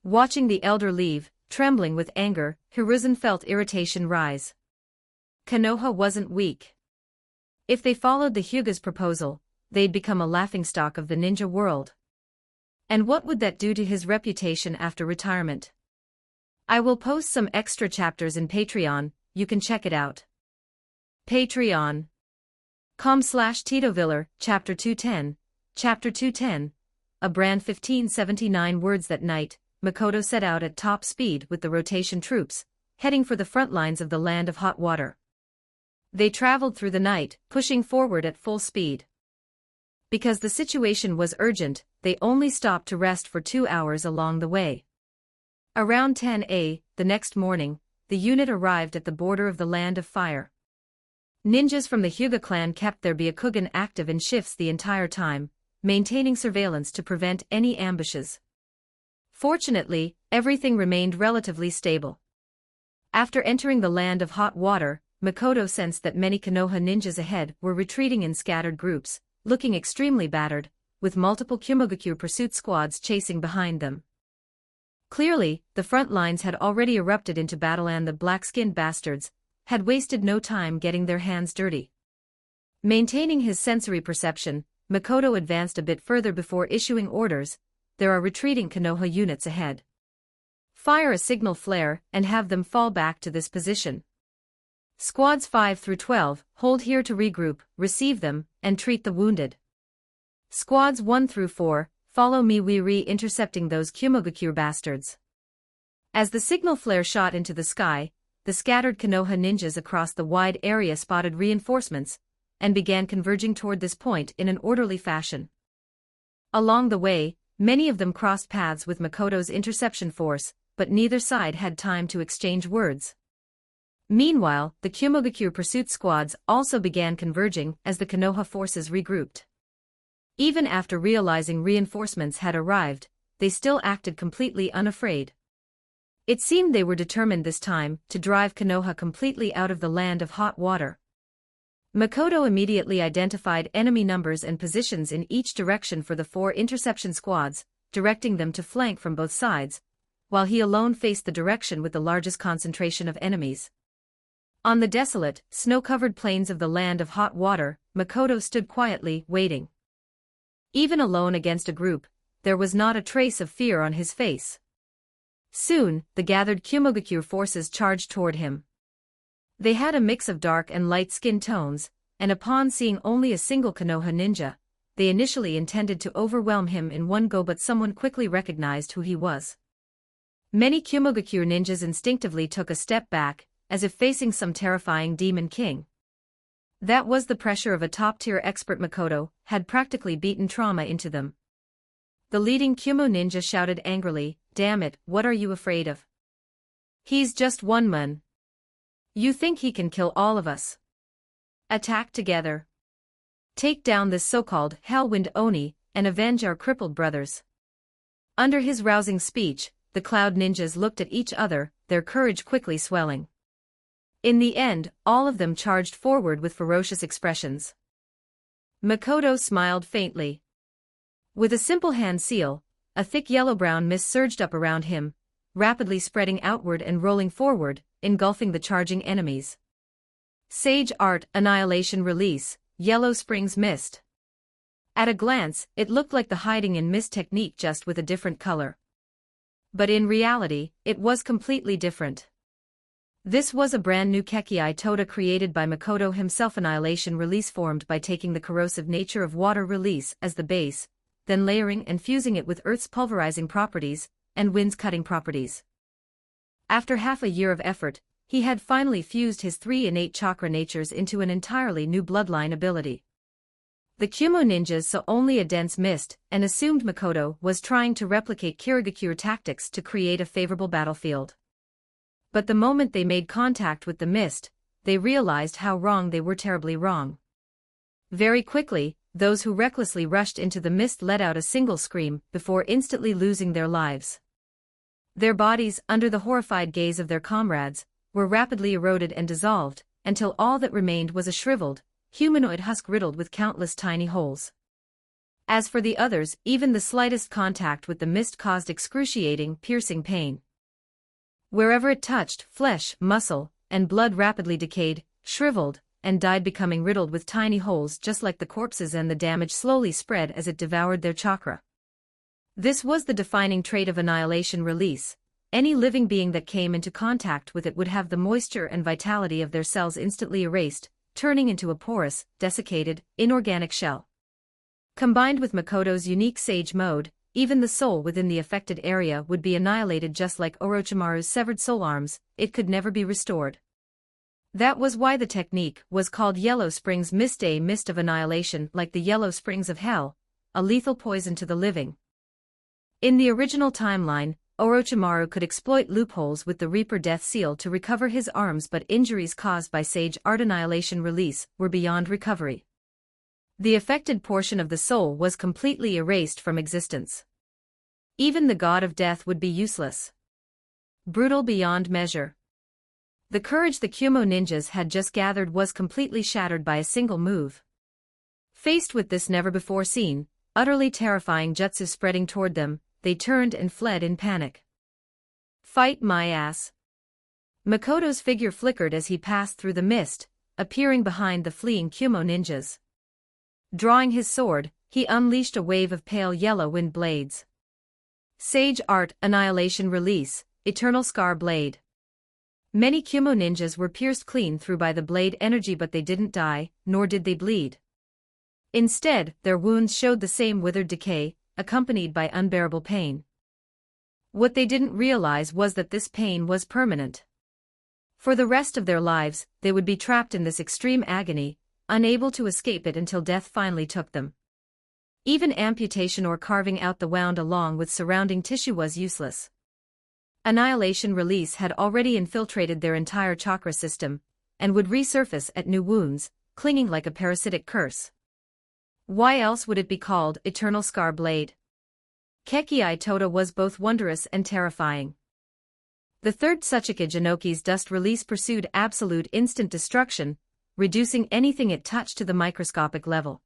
Watching the elder leave, trembling with anger, Hiruzen felt irritation rise. Konoha wasn't weak. If they followed the Hyuga's proposal, they'd become a laughingstock of the ninja world. And what would that do to his reputation after retirement? I will post some extra chapters in Patreon, you can check it out. Patreon.com/TitoViller, Chapter 210, Chapter 210, A Brand 1579 words. That night, Makoto set out at top speed with the rotation troops, heading for the front lines of the land of hot water. They traveled through the night, pushing forward at full speed. Because the situation was urgent, they only stopped to rest for 2 hours along the way. Around 10 a.m. the next morning, the unit arrived at the border of the Land of Fire. Ninjas from the Hyuga clan kept their Byakugan active in shifts the entire time, maintaining surveillance to prevent any ambushes. Fortunately, everything remained relatively stable. After entering the land of hot water, Makoto sensed that many Konoha ninjas ahead were retreating in scattered groups, looking extremely battered, with multiple Kumogakure pursuit squads chasing behind them. Clearly, the front lines had already erupted into battle and the black-skinned bastards had wasted no time getting their hands dirty. Maintaining his sensory perception, Makoto advanced a bit further before issuing orders. There are retreating Konoha units ahead. Fire a signal flare and have them fall back to this position. Squads 5 through 12, hold here to regroup, receive them, and treat the wounded. Squads 1 through 4, follow me, we re-intercepting those Kumogakure bastards. As the signal flare shot into the sky, the scattered Konoha ninjas across the wide area spotted reinforcements, and began converging toward this point in an orderly fashion. Along the way, many of them crossed paths with Makoto's interception force, but neither side had time to exchange words. Meanwhile, the Kumogakure pursuit squads also began converging as the Konoha forces regrouped. Even after realizing reinforcements had arrived, they still acted completely unafraid. It seemed they were determined this time to drive Konoha completely out of the land of hot water. Makoto immediately identified enemy numbers and positions in each direction for the 4 interception squads, directing them to flank from both sides, while he alone faced the direction with the largest concentration of enemies. On the desolate, snow-covered plains of the land of hot water, Makoto stood quietly, waiting. Even alone against a group, there was not a trace of fear on his face. Soon, the gathered Kumogakure forces charged toward him. They had a mix of dark and light skin tones, and upon seeing only a single Konoha ninja, they initially intended to overwhelm him in one go, but someone quickly recognized who he was. Many Kumogakure ninjas instinctively took a step back, as if facing some terrifying demon king. That was the pressure of a top-tier expert. Makoto had practically beaten trauma into them. The leading Kumo ninja shouted angrily, "Damn it, what are you afraid of? He's just one man. You think he can kill all of us? Attack together. Take down this so-called Hellwind Oni, and avenge our crippled brothers." Under his rousing speech, the Cloud ninjas looked at each other, their courage quickly swelling. In the end, all of them charged forward with ferocious expressions. Makoto smiled faintly. With a simple hand seal, a thick yellow-brown mist surged up around him, rapidly spreading outward and rolling forward, engulfing the charging enemies. Sage Art Annihilation Release, Yellow Springs Mist. At a glance, it looked like the hiding in mist technique, just with a different color. But in reality, it was completely different. This was a brand new Kekii Toda created by Makoto himself. Annihilation Release formed by taking the corrosive nature of water release as the base, then layering and fusing it with Earth's pulverizing properties and wind's cutting properties. After half a year of effort, he had finally fused his 3 innate chakra natures into an entirely new bloodline ability. The Kumo ninjas saw only a dense mist and assumed Makoto was trying to replicate Kirigakure tactics to create a favorable battlefield. But the moment they made contact with the mist, they realized how wrong they were, terribly wrong. Very quickly, those who recklessly rushed into the mist let out a single scream before instantly losing their lives. Their bodies, under the horrified gaze of their comrades, were rapidly eroded and dissolved, until all that remained was a shriveled, humanoid husk riddled with countless tiny holes. As for the others, even the slightest contact with the mist caused excruciating, piercing pain. Wherever it touched, flesh, muscle, and blood rapidly decayed, shriveled, and died, becoming riddled with tiny holes just like the corpses, and the damage slowly spread as it devoured their chakra. This was the defining trait of Annihilation Release. Any living being that came into contact with it would have the moisture and vitality of their cells instantly erased, turning into a porous, desiccated, inorganic shell. Combined with Makoto's unique Sage mode, even the soul within the affected area would be annihilated, just like Orochimaru's severed soul arms. It could never be restored. That was why the technique was called Yellow Springs Mist, a mist of annihilation like the Yellow Springs of Hell, a lethal poison to the living. In the original timeline, Orochimaru could exploit loopholes with the Reaper Death Seal to recover his arms, but injuries caused by Sage Art Annihilation Release were beyond recovery. The affected portion of the soul was completely erased from existence. Even the god of death would be useless. Brutal beyond measure. The courage the Kumo ninjas had just gathered was completely shattered by a single move. Faced with this never-before-seen, utterly terrifying jutsu spreading toward them, they turned and fled in panic. Fight my ass. Makoto's figure flickered as he passed through the mist, appearing behind the fleeing Kumo ninjas. Drawing his sword, he unleashed a wave of pale yellow wind blades. Sage Art, Annihilation Release, Eternal Scar Blade. Many Kumo ninjas were pierced clean through by the blade energy, but they didn't die, nor did they bleed. Instead, their wounds showed the same withered decay, accompanied by unbearable pain. What they didn't realize was that this pain was permanent. For the rest of their lives, they would be trapped in this extreme agony, unable to escape it until death finally took them. Even amputation or carving out the wound along with surrounding tissue was useless. Annihilation Release had already infiltrated their entire chakra system, and would resurface at new wounds, clinging like a parasitic curse. Why else would it be called Eternal Scar Blade? Kekkai Tota was both wondrous and terrifying. The third Tsuchika Jinoki's dust release pursued absolute instant destruction, reducing anything it touched to the microscopic level.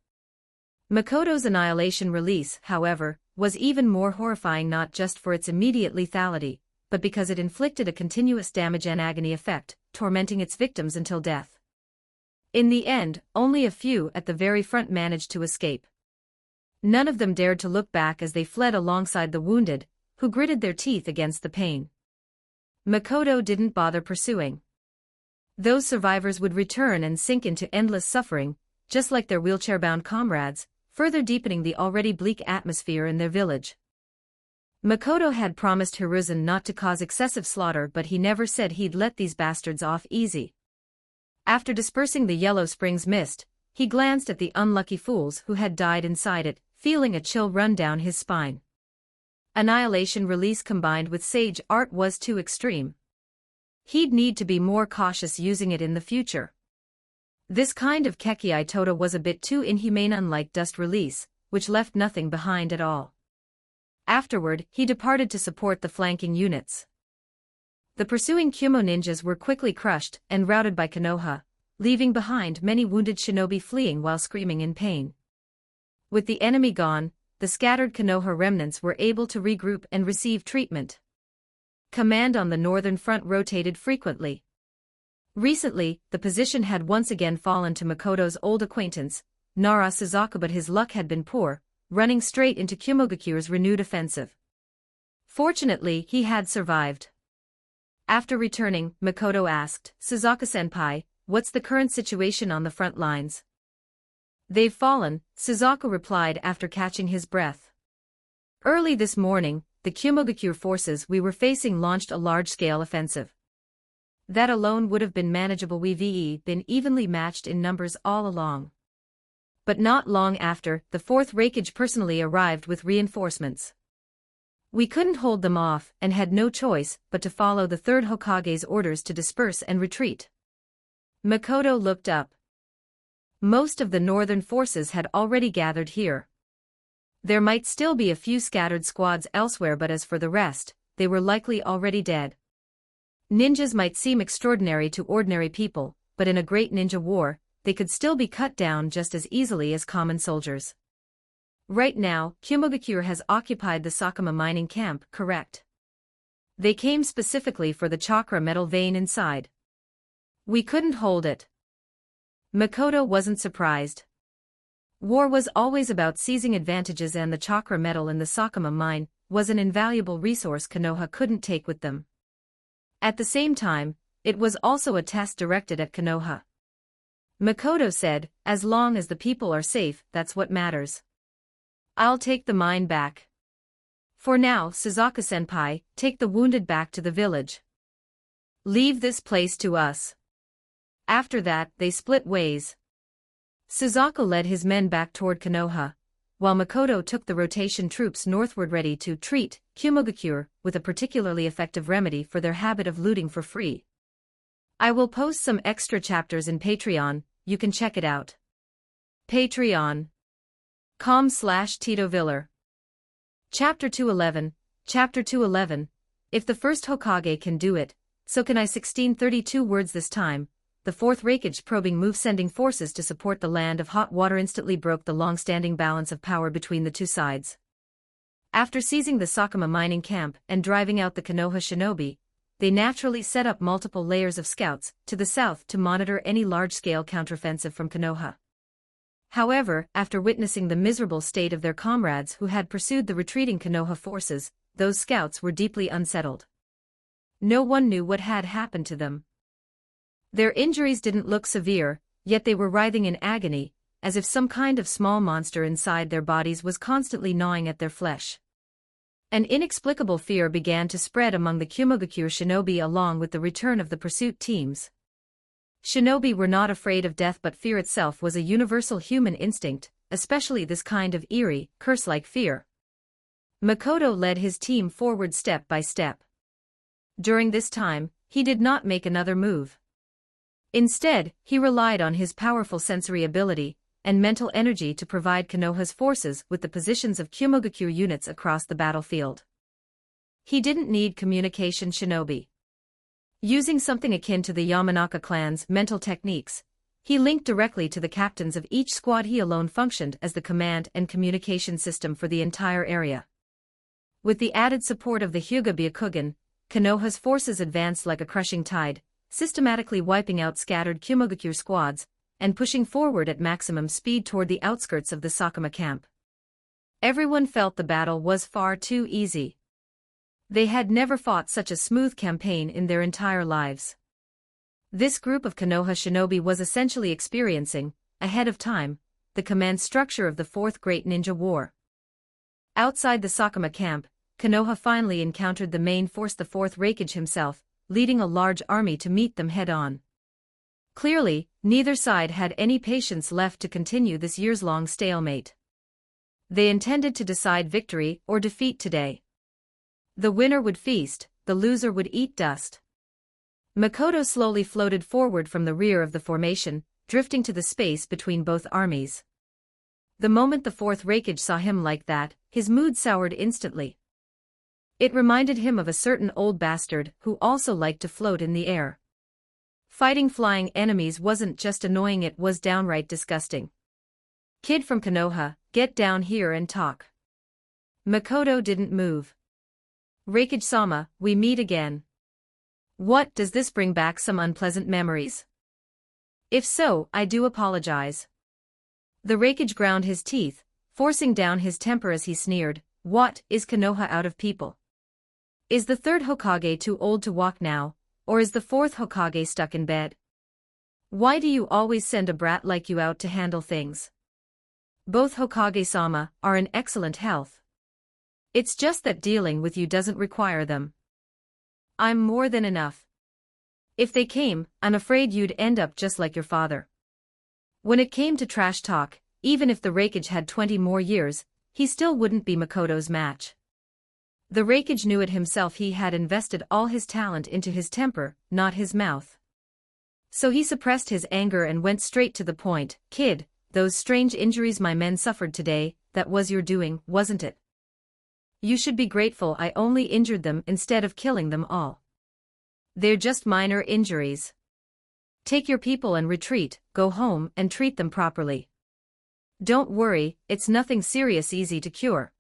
Makoto's Annihilation Release, however, was even more horrifying, not just for its immediate lethality, but because it inflicted a continuous damage and agony effect, tormenting its victims until death. In the end, only a few at the very front managed to escape. None of them dared to look back as they fled alongside the wounded, who gritted their teeth against the pain. Makoto didn't bother pursuing. Those survivors would return and sink into endless suffering, just like their wheelchair-bound comrades, further deepening the already bleak atmosphere in their village. Makoto had promised Hiruzen not to cause excessive slaughter, but he never said he'd let these bastards off easy. After dispersing the Yellow Springs mist, he glanced at the unlucky fools who had died inside it, feeling a chill run down his spine. Annihilation Release combined with Sage Art was too extreme. He'd need to be more cautious using it in the future. This kind of Kekkai Tota was a bit too inhumane, unlike Dust Release, which left nothing behind at all. Afterward, he departed to support the flanking units. The pursuing Kumo ninjas were quickly crushed and routed by Konoha, leaving behind many wounded shinobi fleeing while screaming in pain. With the enemy gone, the scattered Konoha remnants were able to regroup and receive treatment. Command on the northern front rotated frequently. Recently, the position had once again fallen to Makoto's old acquaintance, Nara Suzaku, but his luck had been poor, running straight into Kumogakure's renewed offensive. Fortunately, he had survived. After returning, Makoto asked, "Suzaku-senpai, what's the current situation on the front lines?" "They've fallen," Suzaku replied after catching his breath. "Early this morning, the Kumogakure forces we were facing launched a large-scale offensive. That alone would have been manageable. We've been evenly matched in numbers all along." But not long after, the 4th Reikage personally arrived with reinforcements. "We couldn't hold them off and had no choice but to follow the 3rd Hokage's orders to disperse and retreat." Makoto looked up. Most of the northern forces had already gathered here. There might still be a few scattered squads elsewhere, but as for the rest, they were likely already dead. Ninjas might seem extraordinary to ordinary people, but in a great ninja war, they could still be cut down just as easily as common soldiers. Right now, Kumogakure has occupied the Sakama mining camp, correct? They came specifically for the chakra metal vein inside. We couldn't hold it. Makoto wasn't surprised. War was always about seizing advantages, and the chakra metal in the Sakama mine was an invaluable resource Konoha couldn't take with them. At the same time, it was also a test directed at Konoha. Makoto said, "As long as the people are safe, that's what matters. I'll take the mine back. For now, Suzaku-senpai, take the wounded back to the village. Leave this place to us." After that, they split ways. Suzaku led his men back toward Konoha, while Makoto took the rotation troops northward, ready to treat Kumogakure with a particularly effective remedy for their habit of looting for free. I will post some extra chapters in Patreon, you can check it out. Patreon.com/Tito Viller. Chapter 211. Chapter 211. If the first Hokage can do it, so can I. 1632 words this time. The fourth Raikage probing move sending forces to support the Land of Hot Water instantly broke the long-standing balance of power between the two sides. After seizing the Sakama mining camp and driving out the Konoha shinobi, they naturally set up multiple layers of scouts to the south to monitor any large-scale counteroffensive from Konoha. However, after witnessing the miserable state of their comrades who had pursued the retreating Konoha forces, those scouts were deeply unsettled. No one knew what had happened to them. Their injuries didn't look severe, yet they were writhing in agony, as if some kind of small monster inside their bodies was constantly gnawing at their flesh. An inexplicable fear began to spread among the Kumogakure shinobi along with the return of the pursuit teams. Shinobi were not afraid of death, but fear itself was a universal human instinct, especially this kind of eerie, curse-like fear. Makoto led his team forward step by step. During this time, he did not make another move. Instead, he relied on his powerful sensory ability and mental energy to provide Konoha's forces with the positions of Kumogakure units across the battlefield. He didn't need communication shinobi. Using something akin to the Yamanaka clan's mental techniques, he linked directly to the captains of each squad. He alone functioned as the command and communication system for the entire area. With the added support of the Hyuga Byakugan, Konoha's forces advanced like a crushing tide, systematically wiping out scattered Kumogakure squads, and pushing forward at maximum speed toward the outskirts of the Sakama camp. Everyone felt the battle was far too easy. They had never fought such a smooth campaign in their entire lives. This group of Konoha shinobi was essentially experiencing, ahead of time, the command structure of the Fourth Great Ninja War. Outside the Sakama camp, Konoha finally encountered the main force, the Fourth Raikage himself, leading a large army to meet them head-on. Clearly, neither side had any patience left to continue this years-long stalemate. They intended to decide victory or defeat today. The winner would feast, the loser would eat dust. Makoto slowly floated forward from the rear of the formation, drifting to the space between both armies. The moment the Fourth Raikage saw him like that, his mood soured instantly. It reminded him of a certain old bastard who also liked to float in the air. Fighting flying enemies wasn't just annoying, it was downright disgusting. "Kid from Konoha, get down here and talk." Makoto didn't move. "Raikage-sama, we meet again. What, does this bring back some unpleasant memories? If so, I do apologize." The Raikage ground his teeth, forcing down his temper as he sneered, "What, is Konoha out of people? Is the third Hokage too old to walk now, or is the fourth Hokage stuck in bed? Why do you always send a brat like you out to handle things? Both Hokage-sama are in excellent health. It's just that dealing with you doesn't require them. I'm more than enough. If they came, I'm afraid you'd end up just like your father." When it came to trash talk, even if the Raikage had 20 more years, he still wouldn't be Makoto's match. The Raikage knew it himself, he had invested all his talent into his temper, not his mouth. So he suppressed his anger and went straight to the point. "Kid, those strange injuries my men suffered today, that was your doing, wasn't it? You should be grateful I only injured them instead of killing them all. They're just minor injuries. Take your people and retreat, go home and treat them properly. Don't worry, it's nothing serious, easy to cure.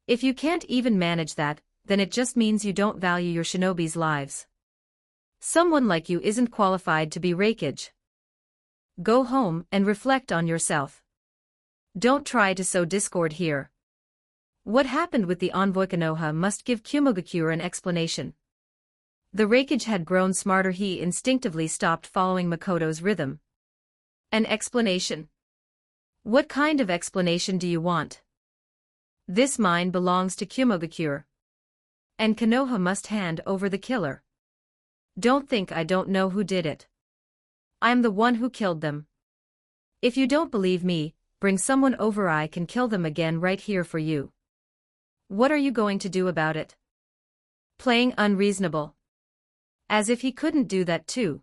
If you can't even manage that, then it just means you don't value your shinobi's lives. Someone like you isn't qualified to be Raikage. Go home and reflect on yourself. Don't try to sow discord here." What happened with the envoy Konoha must give Kumogakure an explanation. The Raikage had grown smarter, he instinctively stopped following Makoto's rhythm. "An explanation? What kind of explanation do you want? This mine belongs to Kumogakure. And Konoha must hand over the killer. Don't think I don't know who did it. I'm the one who killed them. If you don't believe me, bring someone over, I can kill them again right here for you. What are you going to do about it?" Playing unreasonable. As if he couldn't do that too.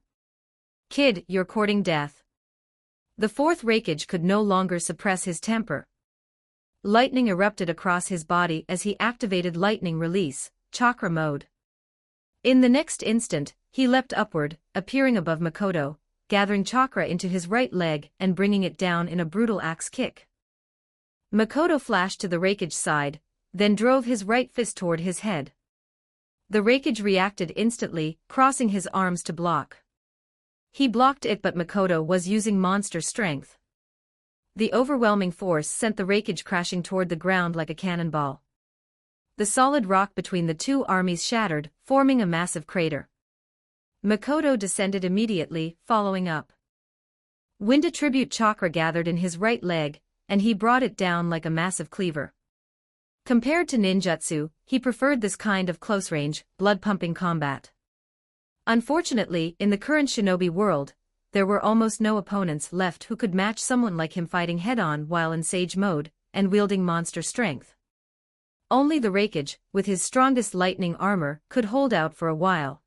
"Kid, you're courting death. The fourth Raikage could no longer suppress his temper. Lightning erupted across his body as he activated lightning release, chakra mode. In the next instant, he leapt upward, appearing above Makoto, gathering chakra into his right leg and bringing it down in a brutal axe kick. Makoto flashed to the Raikage's side, then drove his right fist toward his head. The Raikage reacted instantly, crossing his arms to block. He blocked it, but Makoto was using monster strength. The overwhelming force sent the Raikage crashing toward the ground like a cannonball. The solid rock between the two armies shattered, forming a massive crater. Makoto descended immediately, following up. Wind attribute chakra gathered in his right leg, and he brought it down like a massive cleaver. Compared to ninjutsu, he preferred this kind of close-range, blood-pumping combat. Unfortunately, in the current shinobi world, there were almost no opponents left who could match someone like him fighting head-on while in sage mode, and wielding monster strength. Only the Raikage, with his strongest lightning armor, could hold out for a while.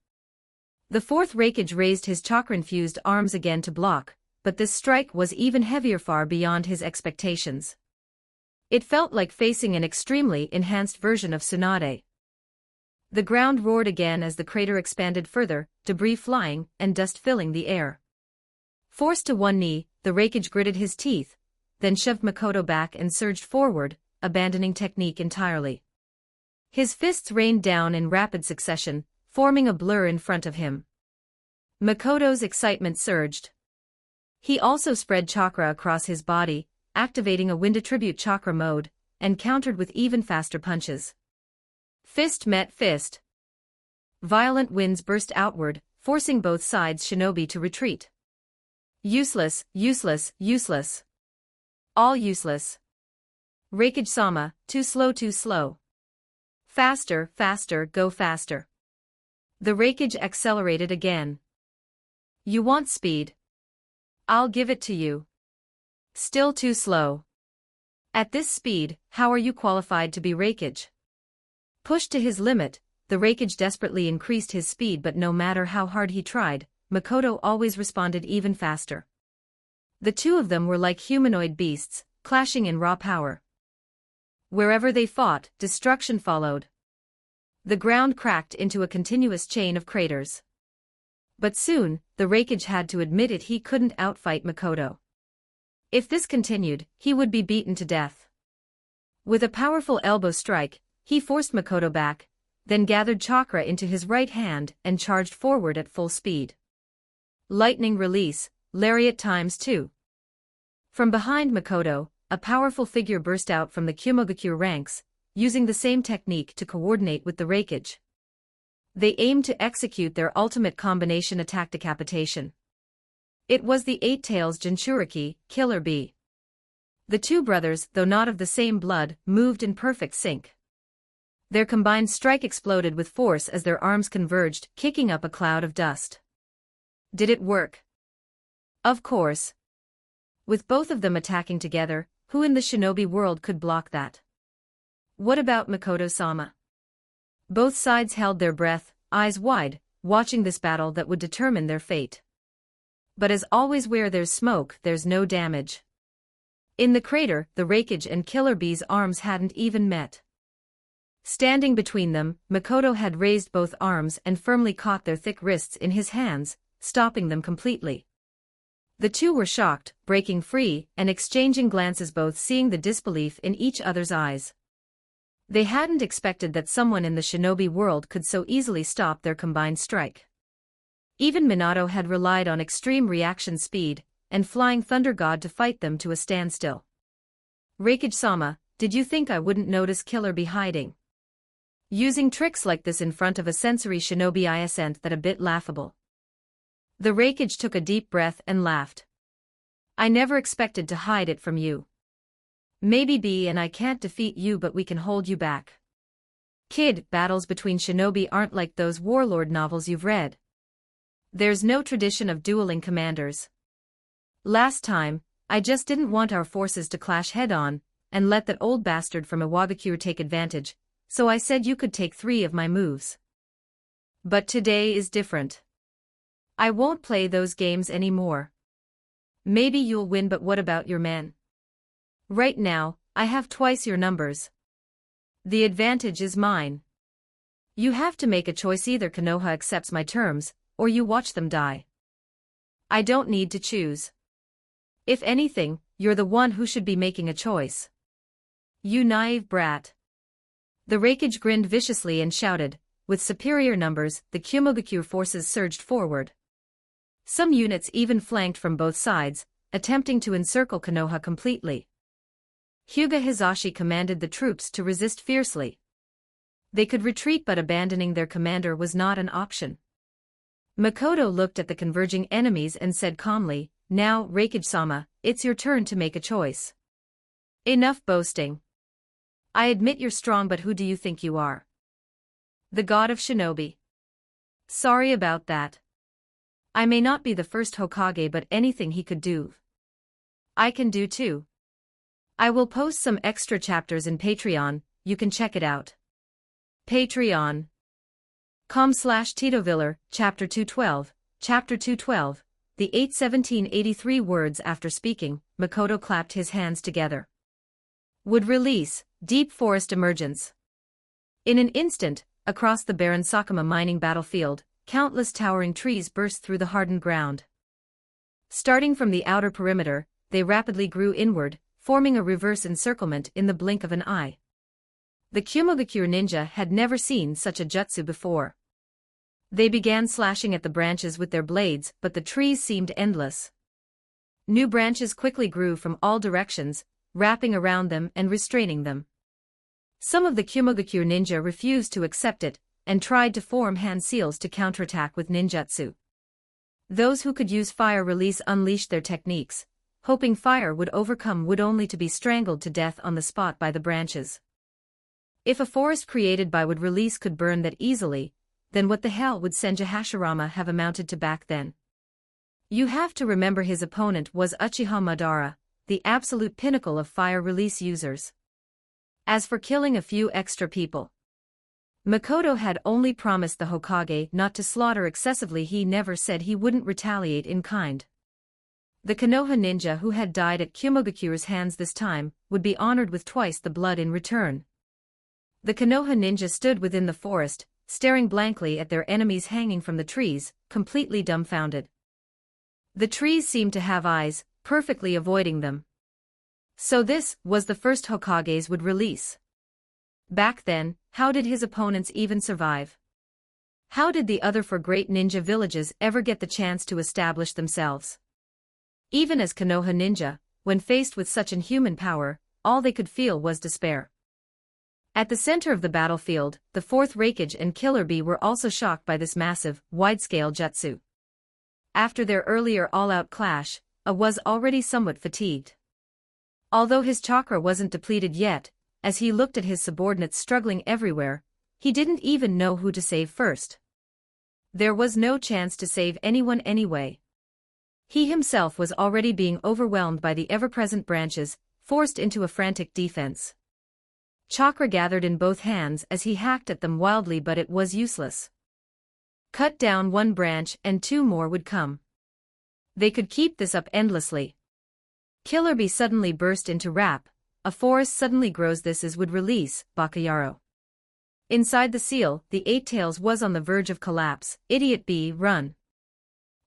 The fourth Raikage raised his chakra-infused arms again to block, but this strike was even heavier, far beyond his expectations. It felt like facing an extremely enhanced version of Tsunade. The ground roared again as the crater expanded further, debris flying and dust filling the air. Forced to one knee, the Raikage gritted his teeth, then shoved Makoto back and surged forward, abandoning technique entirely. His fists rained down in rapid succession, forming a blur in front of him. Makoto's excitement surged. He also spread chakra across his body, activating a wind attribute chakra mode, and countered with even faster punches. Fist met fist. Violent winds burst outward, forcing both sides' shinobi to retreat. Useless, useless, useless. All useless. Raikage-sama, too slow, too slow. Faster, faster, go faster. The Raikage accelerated again. You want speed? I'll give it to you. Still too slow. At this speed, how are you qualified to be Raikage? Pushed to his limit, the Raikage desperately increased his speed, but no matter how hard he tried, Makoto always responded even faster. The two of them were like humanoid beasts, clashing in raw power. Wherever they fought, destruction followed. The ground cracked into a continuous chain of craters. But soon, the Raikage had to admit it, he couldn't outfight Makoto. If this continued, he would be beaten to death. With a powerful elbow strike, he forced Makoto back, then gathered chakra into his right hand and charged forward at full speed. Lightning release, lariat ×2. From behind Makoto, a powerful figure burst out from the Kumogakure ranks, using the same technique to coordinate with the Raikage. They aimed to execute their ultimate combination attack, decapitation. It was the Eight Tails Jinchuriki, Killer Bee. The two brothers, though not of the same blood, moved in perfect sync. Their combined strike exploded with force as their arms converged, kicking up a cloud of dust. Did it work? Of course. With both of them attacking together, who in the shinobi world could block that? What about Makoto-sama? Both sides held their breath, eyes wide, watching this battle that would determine their fate. But as always, where there's smoke, there's no damage. In the crater, the Raikage and Killer Bee's arms hadn't even met. Standing between them, Makoto had raised both arms and firmly caught their thick wrists in his hands, stopping them completely. The two were shocked, breaking free, and exchanging glances, both seeing the disbelief in each other's eyes. They hadn't expected that someone in the shinobi world could so easily stop their combined strike. Even Minato had relied on extreme reaction speed and Flying Thunder God to fight them to a standstill. Raikage-sama, did you think I wouldn't notice Killer Bee hiding? Using tricks like this in front of a sensory shinobi, I isn't that a bit laughable. The Raikage took a deep breath and laughed. I never expected to hide it from you. Maybe Bee and I can't defeat you, but we can hold you back. Kid, battles between shinobi aren't like those warlord novels you've read. There's no tradition of dueling commanders. Last time, I just didn't want our forces to clash head-on, and let that old bastard from Iwagakure take advantage, so I said you could take 3 of my moves. But today is different. I won't play those games anymore. Maybe you'll win, but what about your men? Right now, I have twice your numbers. The advantage is mine. You have to make a choice: either Konoha accepts my terms, or you watch them die. I don't need to choose. If anything, you're the one who should be making a choice. You naive brat. The Raikage grinned viciously and shouted. With superior numbers, the Kyomogakure forces surged forward. Some units even flanked from both sides, attempting to encircle Konoha completely. Hyuga Hizashi commanded the troops to resist fiercely. They could retreat, but abandoning their commander was not an option. Makoto looked at the converging enemies and said calmly, "Now, Raikage-sama, it's your turn to make a choice. Enough boasting. I admit you're strong, but who do you think you are? The god of shinobi. Sorry about that. I may not be the first Hokage, but anything he could do, I can do too. I will post some extra chapters in Patreon, you can check it out. Patreon.com/TitoViller, Chapter 212, Chapter 212, the 8-1783 words. After speaking, Makoto clapped his hands together. Would release, deep forest emergence. In an instant, across the barren Sakama mining battlefield, countless towering trees burst through the hardened ground. Starting from the outer perimeter, they rapidly grew inward, forming a reverse encirclement in the blink of an eye. The Kyomogakure ninja had never seen such a jutsu before. They began slashing at the branches with their blades, but the trees seemed endless. New branches quickly grew from all directions, wrapping around them and restraining them. Some of the Kyomogakure ninja refused to accept it, and tried to form hand seals to counterattack with ninjutsu. Those who could use fire release unleashed their techniques, hoping fire would overcome wood, only to be strangled to death on the spot by the branches. If a forest created by wood release could burn that easily, then what the hell would Senju Hashirama have amounted to back then? You have to remember his opponent was Uchiha Madara, the absolute pinnacle of fire release users. As for killing a few extra people, Makoto had only promised the Hokage not to slaughter excessively. He never said he wouldn't retaliate in kind. The Konoha ninja who had died at Kyomogakure's hands this time would be honored with twice the blood in return. The Konoha ninja stood within the forest, staring blankly at their enemies hanging from the trees, completely dumbfounded. The trees seemed to have eyes, perfectly avoiding them. So this was the first Hokage's would release. Back then, how did his opponents even survive? How did the other four great ninja villages ever get the chance to establish themselves? Even as Konoha ninja, when faced with such inhuman power, all they could feel was despair. At the center of the battlefield, the fourth Raikage and Killer Bee were also shocked by this massive, wide-scale jutsu. After their earlier all-out clash, A was already somewhat fatigued. Although his chakra wasn't depleted yet, as he looked at his subordinates struggling everywhere, he didn't even know who to save first. There was no chance to save anyone anyway. He himself was already being overwhelmed by the ever-present branches, forced into a frantic defense. Chakra gathered in both hands as he hacked at them wildly, but it was useless. Cut down one branch and two more would come. They could keep this up endlessly. Killer Bee suddenly burst into rap. A forest suddenly grows. This is would release, Bakayaro. Inside the seal, the Eight Tails was on the verge of collapse. Idiot Bee, run.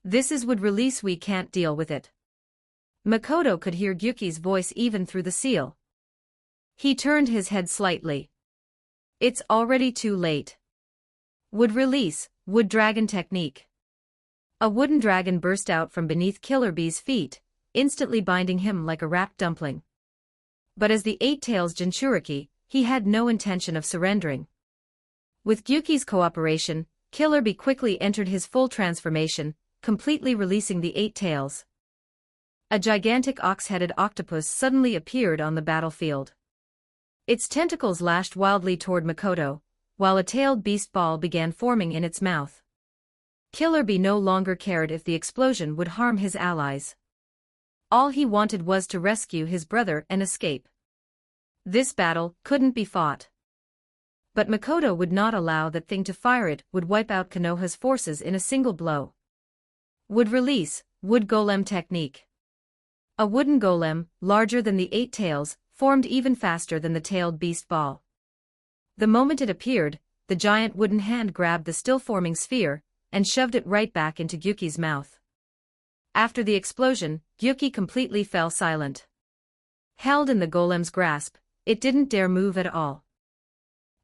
This is would release, we can't deal with it. Makoto could hear Gyuki's voice even through the seal. He turned his head slightly. It's already too late. Would release, wood dragon technique. A wooden dragon burst out from beneath Killer Bee's feet, instantly binding him like a wrapped dumpling. But as the Eight Tails Jinchuriki, he had no intention of surrendering. With Gyuki's cooperation, Killer Bee quickly entered his full transformation, completely releasing the Eight Tails. A gigantic ox-headed octopus suddenly appeared on the battlefield. Its tentacles lashed wildly toward Makoto, while a tailed beast ball began forming in its mouth. Killer Bee no longer cared if the explosion would harm his allies. All he wanted was to rescue his brother and escape. This battle couldn't be fought. But Makoto would not allow that thing to fire. It would wipe out Konoha's forces in a single blow. Would release, wood golem technique. A wooden golem, larger than the 8 tails, formed even faster than the tailed beast ball. The moment it appeared, the giant wooden hand grabbed the still-forming sphere, and shoved it right back into Gyuki's mouth. After the explosion, Gyuki completely fell silent. Held in the golem's grasp, it didn't dare move at all.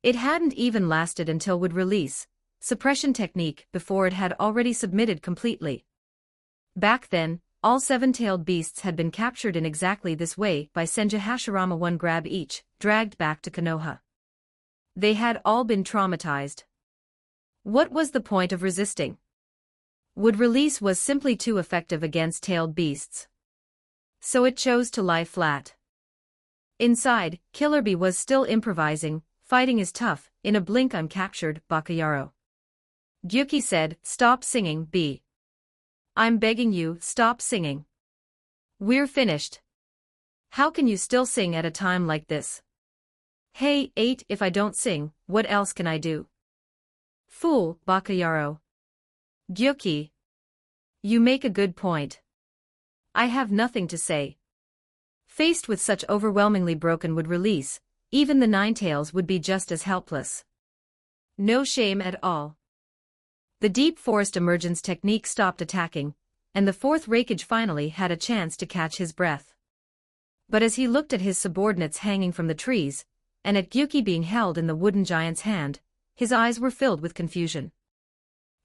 It hadn't even lasted until would release, suppression technique before it had already submitted completely. Back then, all 7-tailed beasts had been captured in exactly this way by Senju Hashirama, one grab each, dragged back to Konoha. They had all been traumatized. What was the point of resisting? Would release was simply too effective against tailed beasts. So it chose to lie flat. Inside, Killer Bee was still improvising. Fighting is tough, in a blink I'm captured, Bakayaro. Gyuki said, stop singing, Bee. I'm begging you, stop singing. We're finished. How can you still sing at a time like this? Hey, 8, if I don't sing, what else can I do? Fool, Bakayaro. Gyuki. You make a good point. I have nothing to say. Faced with such overwhelmingly broken would release, even the 9 tails would be just as helpless. No shame at all. The deep forest emergence technique stopped attacking, and the 4th Raikage finally had a chance to catch his breath. But as he looked at his subordinates hanging from the trees, and at Gyuki being held in the wooden giant's hand, his eyes were filled with confusion.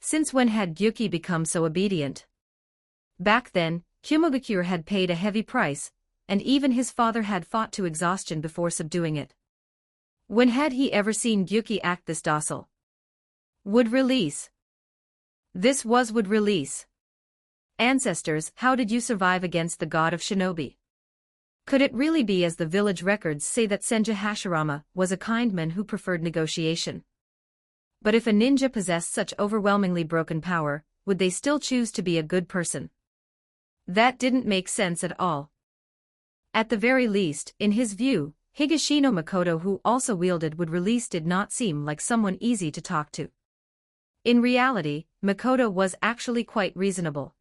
Since when had Gyuki become so obedient? Back then, Kumogakure had paid a heavy price, and even his father had fought to exhaustion before subduing it. When had he ever seen Gyuki act this docile? Would release. This was would release. Ancestors, how did you survive against the god of shinobi? Could it really be as the village records say that Senju Hashirama was a kind man who preferred negotiation? But if a ninja possessed such overwhelmingly broken power, would they still choose to be a good person? That didn't make sense at all. At the very least, in his view, Higashino Makoto, who also wielded would release, did not seem like someone easy to talk to. In reality, Makoto was actually quite reasonable.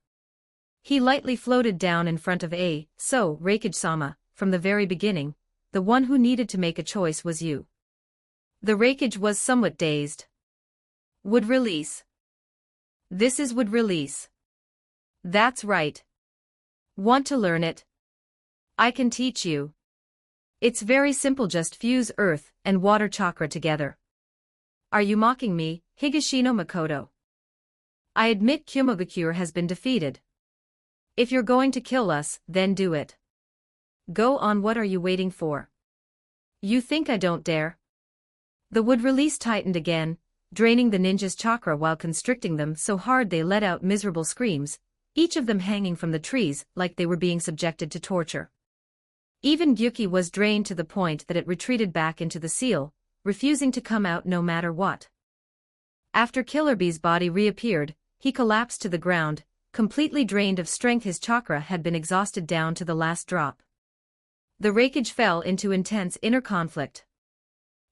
He lightly floated down in front of Raikage-sama, from the very beginning, the one who needed to make a choice was you. The Raikage was somewhat dazed. Would release. This is would release. That's right. Want to learn it? I can teach you. It's very simple, just fuse earth and water chakra together. Are you mocking me, Higashino Makoto? I admit Kumogakure has been defeated. If you're going to kill us, then do it. Go on, what are you waiting for? You think I don't dare? The wood release tightened again, draining the ninja's chakra while constricting them so hard they let out miserable screams, each of them hanging from the trees like they were being subjected to torture. Even Gyuki was drained to the point that it retreated back into the seal, refusing to come out no matter what. After Killer Bee's body reappeared, he collapsed to the ground, completely drained of strength. His chakra had been exhausted down to the last drop. The Raikage fell into intense inner conflict.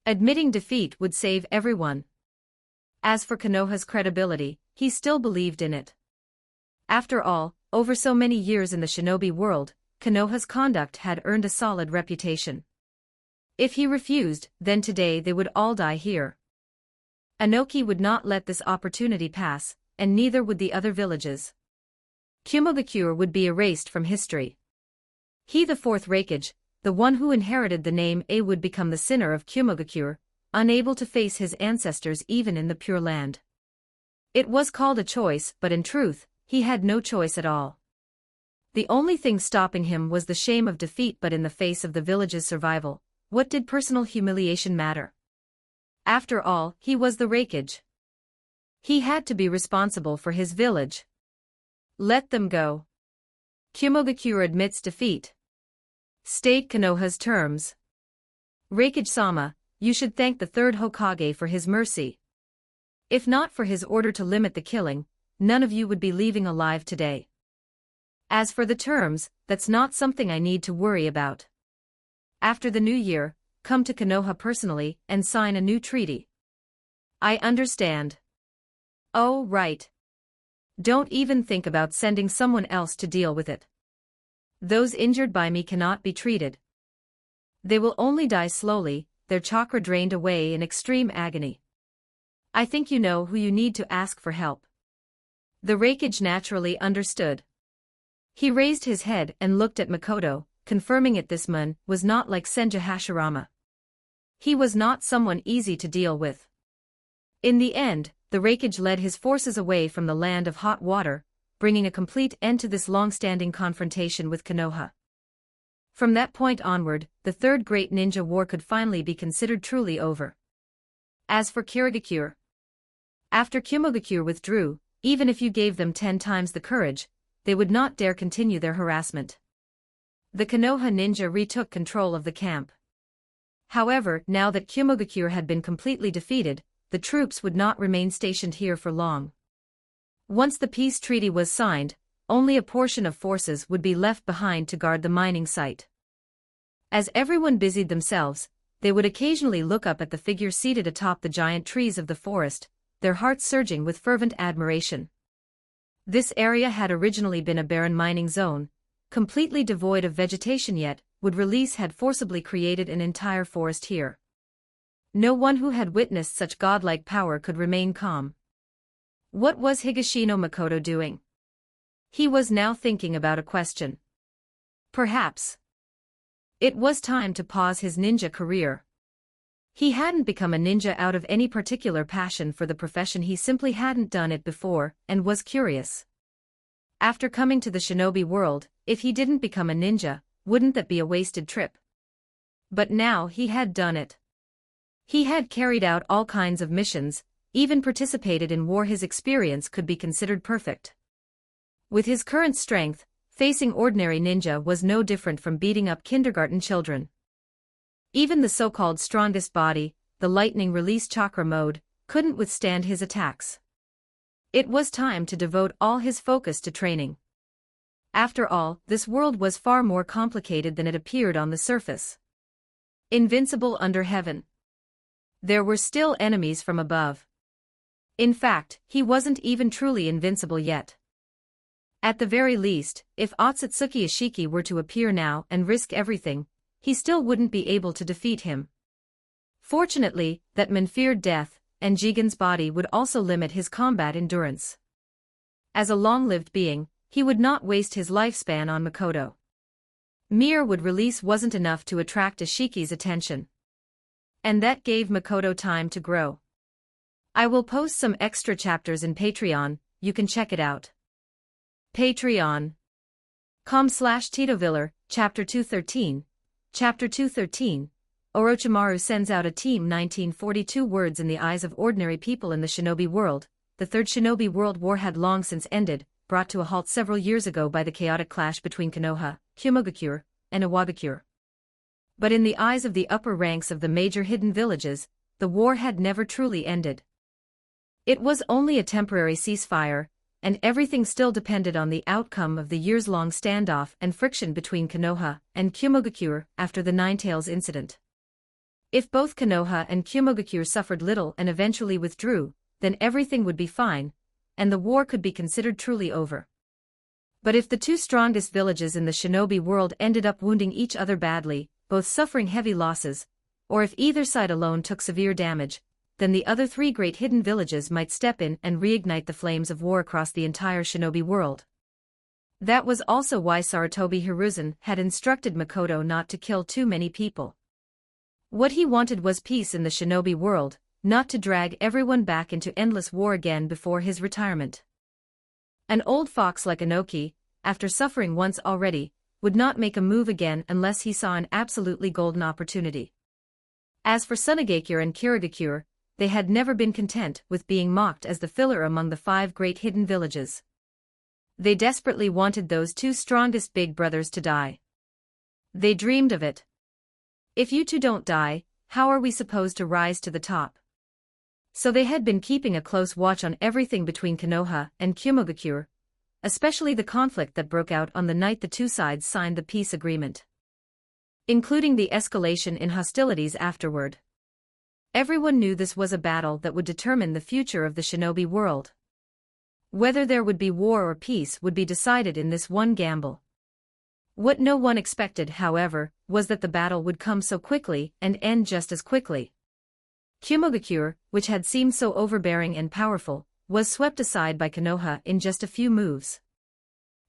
Admitting defeat would save everyone. As for Konoha's credibility, he still believed in it. After all, over so many years in the shinobi world, Konoha's conduct had earned a solid reputation. If he refused, then today they would all die here. Anoki would not let this opportunity pass, and neither would the other villages. Kumogakure would be erased from history. He, the 4th Raikage, the one who inherited the name A, would become the sinner of Kumogakure, unable to face his ancestors even in the Pure Land. It was called a choice, but in truth, he had no choice at all. The only thing stopping him was the shame of defeat, but in the face of the village's survival, what did personal humiliation matter? After all, he was the Raikage. He had to be responsible for his village. Let them go. Kumogakure admits defeat. State Konoha's terms. Raikage-sama, you should thank the 3rd Hokage for his mercy. If not for his order to limit the killing, none of you would be leaving alive today. As for the terms, that's not something I need to worry about. After the new year, come to Konoha personally and sign a new treaty. I understand. Oh, right. Don't even think about sending someone else to deal with it. Those injured by me cannot be treated. They will only die slowly, their chakra drained away in extreme agony. I think you know who you need to ask for help. The Raikage naturally understood. He raised his head and looked at Makoto, confirming it this man was not like Senju Hashirama. He was not someone easy to deal with. In the end, the Raikage led his forces away from the land of hot water, bringing a complete end to this long-standing confrontation with Konoha. From that point onward, the Third Great Ninja War could finally be considered truly over. As for Kirigakure, after Kumogakure withdrew, even if you gave them 10 times the courage, they would not dare continue their harassment. The Konoha ninja retook control of the camp. However, now that Kumogakure had been completely defeated, the troops would not remain stationed here for long. Once the peace treaty was signed, only a portion of forces would be left behind to guard the mining site. As everyone busied themselves, they would occasionally look up at the figure seated atop the giant trees of the forest, their hearts surging with fervent admiration. This area had originally been a barren mining zone, completely devoid of vegetation, yet wood release had forcibly created an entire forest here. No one who had witnessed such godlike power could remain calm. What was Higashino Makoto doing? He was now thinking about a question. Perhaps it was time to pause his ninja career. He hadn't become a ninja out of any particular passion for the profession, he simply hadn't done it before, and was curious. After coming to the shinobi world, if he didn't become a ninja, wouldn't that be a wasted trip? But now he had done it. He had carried out all kinds of missions, even participated in war. His experience could be considered perfect. With his current strength, facing ordinary ninja was no different from beating up kindergarten children. Even the so-called strongest body, the lightning release chakra mode, couldn't withstand his attacks. It was time to devote all his focus to training. After all, this world was far more complicated than it appeared on the surface. Invincible under heaven. There were still enemies from above. In fact, he wasn't even truly invincible yet. At the very least, if Otsutsuki Ishiki were to appear now and risk everything, he still wouldn't be able to defeat him. Fortunately, that man feared death, and Jigen's body would also limit his combat endurance. As a long-lived being, he would not waste his lifespan on Makoto. Mere wood release wasn't enough to attract Ishiki's attention. And that gave Makoto time to grow. I will post some extra chapters in Patreon, you can check it out. Patreon.com/TitoViller, Chapter 213. Chapter 213. Orochimaru sends out a team. 1942 Words in the eyes of ordinary people in the shinobi world. The Third Shinobi World War had long since ended, brought to a halt several years ago by the chaotic clash between Konoha, Kumogakure, and Iwagakure. But in the eyes of the upper ranks of the major hidden villages, the war had never truly ended. It was only a temporary ceasefire, and everything still depended on the outcome of the years-long standoff and friction between Konoha and Kumogakure after the Ninetales incident. If both Konoha and Kumogakure suffered little and eventually withdrew, then everything would be fine, and the war could be considered truly over. But if the two strongest villages in the shinobi world ended up wounding each other badly, both suffering heavy losses, or if either side alone took severe damage, then the other three great hidden villages might step in and reignite the flames of war across the entire shinobi world. That was also why Sarutobi Hiruzen had instructed Makoto not to kill too many people. What he wanted was peace in the shinobi world, not to drag everyone back into endless war again before his retirement. An old fox like Inoki, after suffering once already, would not make a move again unless he saw an absolutely golden opportunity. As for Sunagakure and Kirigakure, they had never been content with being mocked as the filler among the 5 great hidden villages. They desperately wanted those 2 strongest big brothers to die. They dreamed of it. If you two don't die, how are we supposed to rise to the top? So they had been keeping a close watch on everything between Konoha and Kumogakure, especially the conflict that broke out on the night the two sides signed the peace agreement, including the escalation in hostilities afterward. Everyone knew this was a battle that would determine the future of the shinobi world. Whether there would be war or peace would be decided in this one gamble. What no one expected, however, was that the battle would come so quickly and end just as quickly. Kumogakure, which had seemed so overbearing and powerful, was swept aside by Konoha in just a few moves.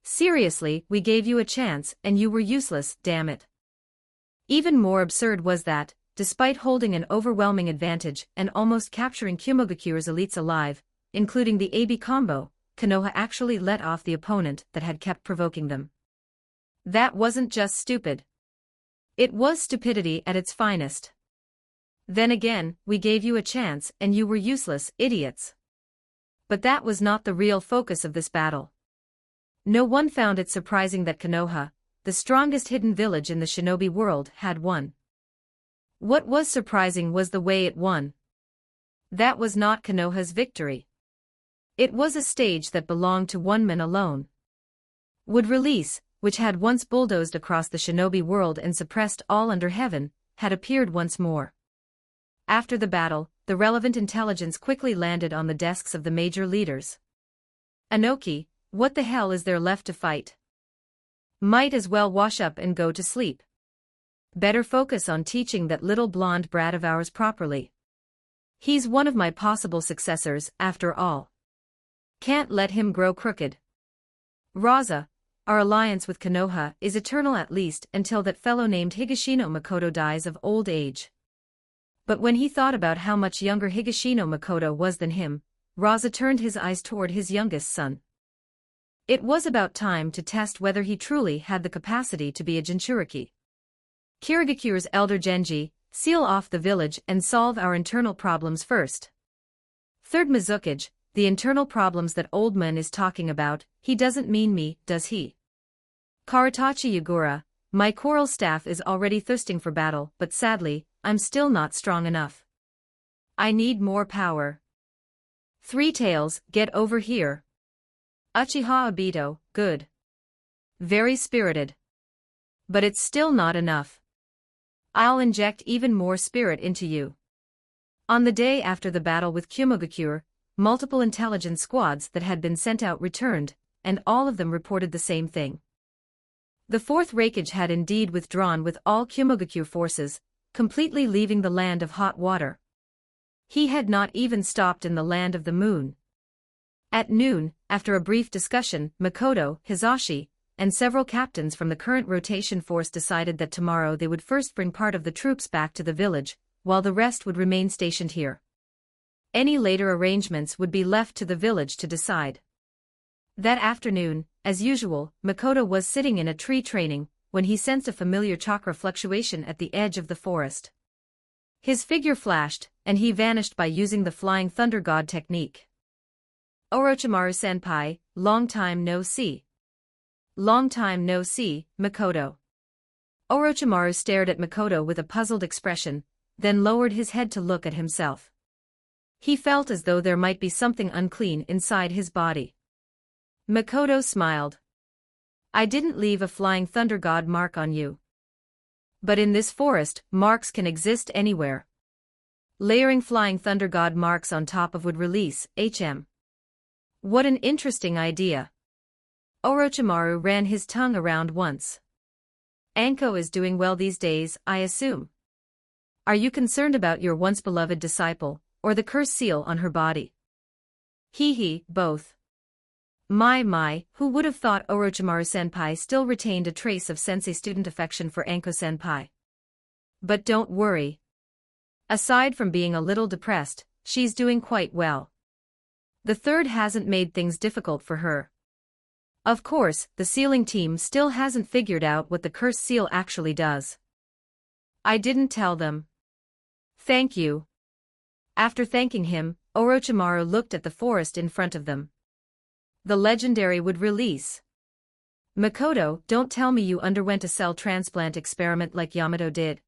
Seriously, we gave you a chance and you were useless, damn it. Even more absurd was that, despite holding an overwhelming advantage and almost capturing Kumogakure's elites alive, including the AB combo, Konoha actually let off the opponent that had kept provoking them. That wasn't just stupid. It was stupidity at its finest. Then again, we gave you a chance and you were useless, idiots. But that was not the real focus of this battle. No one found it surprising that Konoha, the strongest hidden village in the shinobi world, had won. What was surprising was the way it won. That was not Konoha's victory. It was a stage that belonged to one man alone. Would Release, which had once bulldozed across the shinobi world and suppressed all under heaven, had appeared once more. After the battle, the relevant intelligence quickly landed on the desks of the major leaders. Anoki, what the hell is there left to fight? Might as well wash up and go to sleep. Better focus on teaching that little blonde brat of ours properly. He's one of my possible successors, after all. Can't let him grow crooked. Raza, our alliance with Konoha is eternal, at least until that fellow named Higashino Makoto dies of old age. But when he thought about how much younger Higashino Makoto was than him, Raza turned his eyes toward his youngest son. It was about time to test whether he truly had the capacity to be a Jinchuriki. Kirigakure's elder Genji, seal off the village and solve our internal problems first. Third Mizukage, the internal problems that old man is talking about, he doesn't mean me, does he? Karatachi Yagura, my coral staff is already thirsting for battle, but sadly, I'm still not strong enough. I need more power. Three Tails, get over here. Uchiha Obito, good. Very spirited. But it's still not enough. I'll inject even more spirit into you. On the day after the battle with Kumogakure, multiple intelligence squads that had been sent out returned, and all of them reported the same thing. The fourth Raikage had indeed withdrawn with all Kumogakure forces, completely leaving the land of hot water. He had not even stopped in the land of the moon. At noon, after a brief discussion, Makoto, Hizashi, and several captains from the current rotation force decided that tomorrow they would first bring part of the troops back to the village, while the rest would remain stationed here. Any later arrangements would be left to the village to decide. That afternoon, as usual, Makoto was sitting in a tree training, when he sensed a familiar chakra fluctuation at the edge of the forest. His figure flashed, and he vanished by using the Flying Thunder God technique. Orochimaru-senpai, long time no see. Long time no see, Makoto. Orochimaru stared at Makoto with a puzzled expression, then lowered his head to look at himself. He felt as though there might be something unclean inside his body. Makoto smiled. I didn't leave a Flying Thunder God mark on you. But in this forest, marks can exist anywhere. Layering Flying Thunder God marks on top of would release HM. What an interesting idea. Orochimaru ran his tongue around once. Anko is doing well these days, I assume. Are you concerned about your once beloved disciple, or the curse seal on her body? Hee, both. My, who would have thought Orochimaru-senpai still retained a trace of sensei-student affection for Anko-senpai. But don't worry. Aside from being a little depressed, she's doing quite well. The third hasn't made things difficult for her. Of course, the sealing team still hasn't figured out what the curse seal actually does. I didn't tell them. Thank you. After thanking him, Orochimaru looked at the forest in front of them. The legendary would release. Makoto, don't tell me you underwent a cell transplant experiment like Yamato did.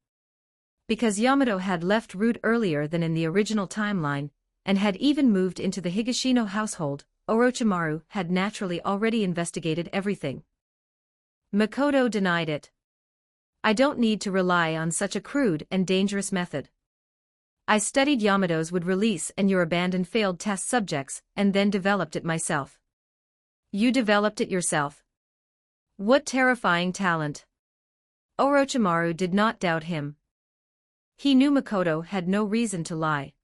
Because Yamato had left Root earlier than in the original timeline, and had even moved into the Higashino household, Orochimaru had naturally already investigated everything. Makoto denied it. I don't need to rely on such a crude and dangerous method. I studied Yamato's would release and your abandoned failed test subjects, and then developed it myself. You developed it yourself? What terrifying talent! Orochimaru did not doubt him. He knew Makoto had no reason to lie.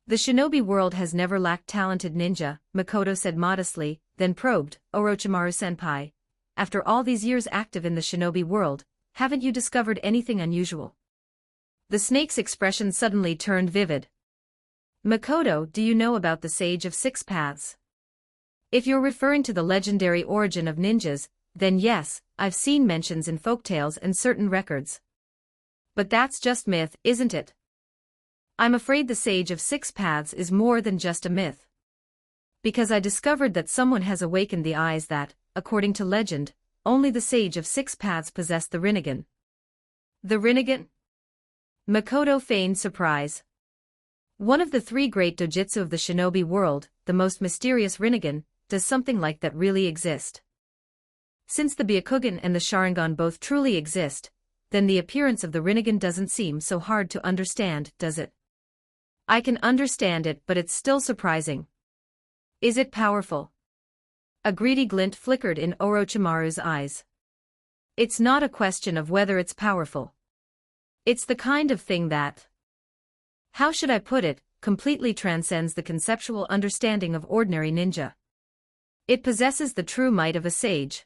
The shinobi world has never lacked talented ninja, Makoto said modestly, then probed, Orochimaru-senpai. After all these years active in the shinobi world, haven't you discovered anything unusual? The snake's expression suddenly turned vivid. Makoto, do you know about the Sage of Six Paths? If you're referring to the legendary origin of ninjas, then yes, I've seen mentions in folktales and certain records. But that's just myth, isn't it? I'm afraid the Sage of Six Paths is more than just a myth. Because I discovered that someone has awakened the eyes that, according to legend, only the Sage of Six Paths possessed the Rinnegan. The Rinnegan? Makoto feigned surprise. One of the three great dojutsu of the shinobi world, the most mysterious Rinnegan, does something like that really exist? Since the Byakugan and the Sharingan both truly exist, then the appearance of the Rinnegan doesn't seem so hard to understand, does it? I can understand it, but it's still surprising. Is it powerful? A greedy glint flickered in Orochimaru's eyes. It's not a question of whether it's powerful. It's the kind of thing that, how should I put it, completely transcends the conceptual understanding of ordinary ninja. It possesses the true might of a sage.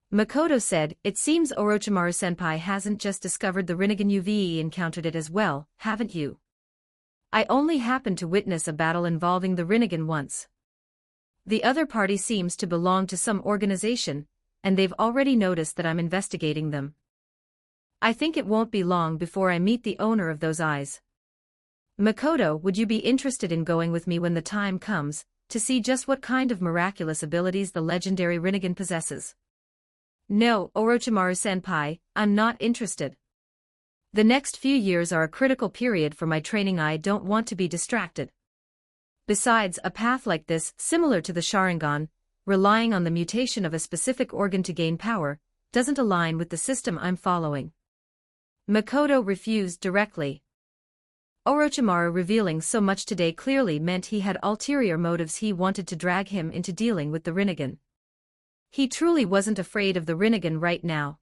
Makoto said, it seems Orochimaru-senpai hasn't just discovered the Rinnegan, you've encountered it as well, haven't you? I only happened to witness a battle involving the Rinnegan once. The other party seems to belong to some organization, and they've already noticed that I'm investigating them. I think it won't be long before I meet the owner of those eyes. Makoto, would you be interested in going with me when the time comes, to see just what kind of miraculous abilities the legendary Rinnegan possesses? No, Orochimaru-senpai, I'm not interested. The next few years are a critical period for my training. I don't want to be distracted. Besides, a path like this, similar to the Sharingan, relying on the mutation of a specific organ to gain power, doesn't align with the system I'm following. Makoto refused directly. Orochimaru revealing so much today clearly meant he had ulterior motives. He wanted to drag him into dealing with the Rinnegan. He truly wasn't afraid of the Rinnegan right now.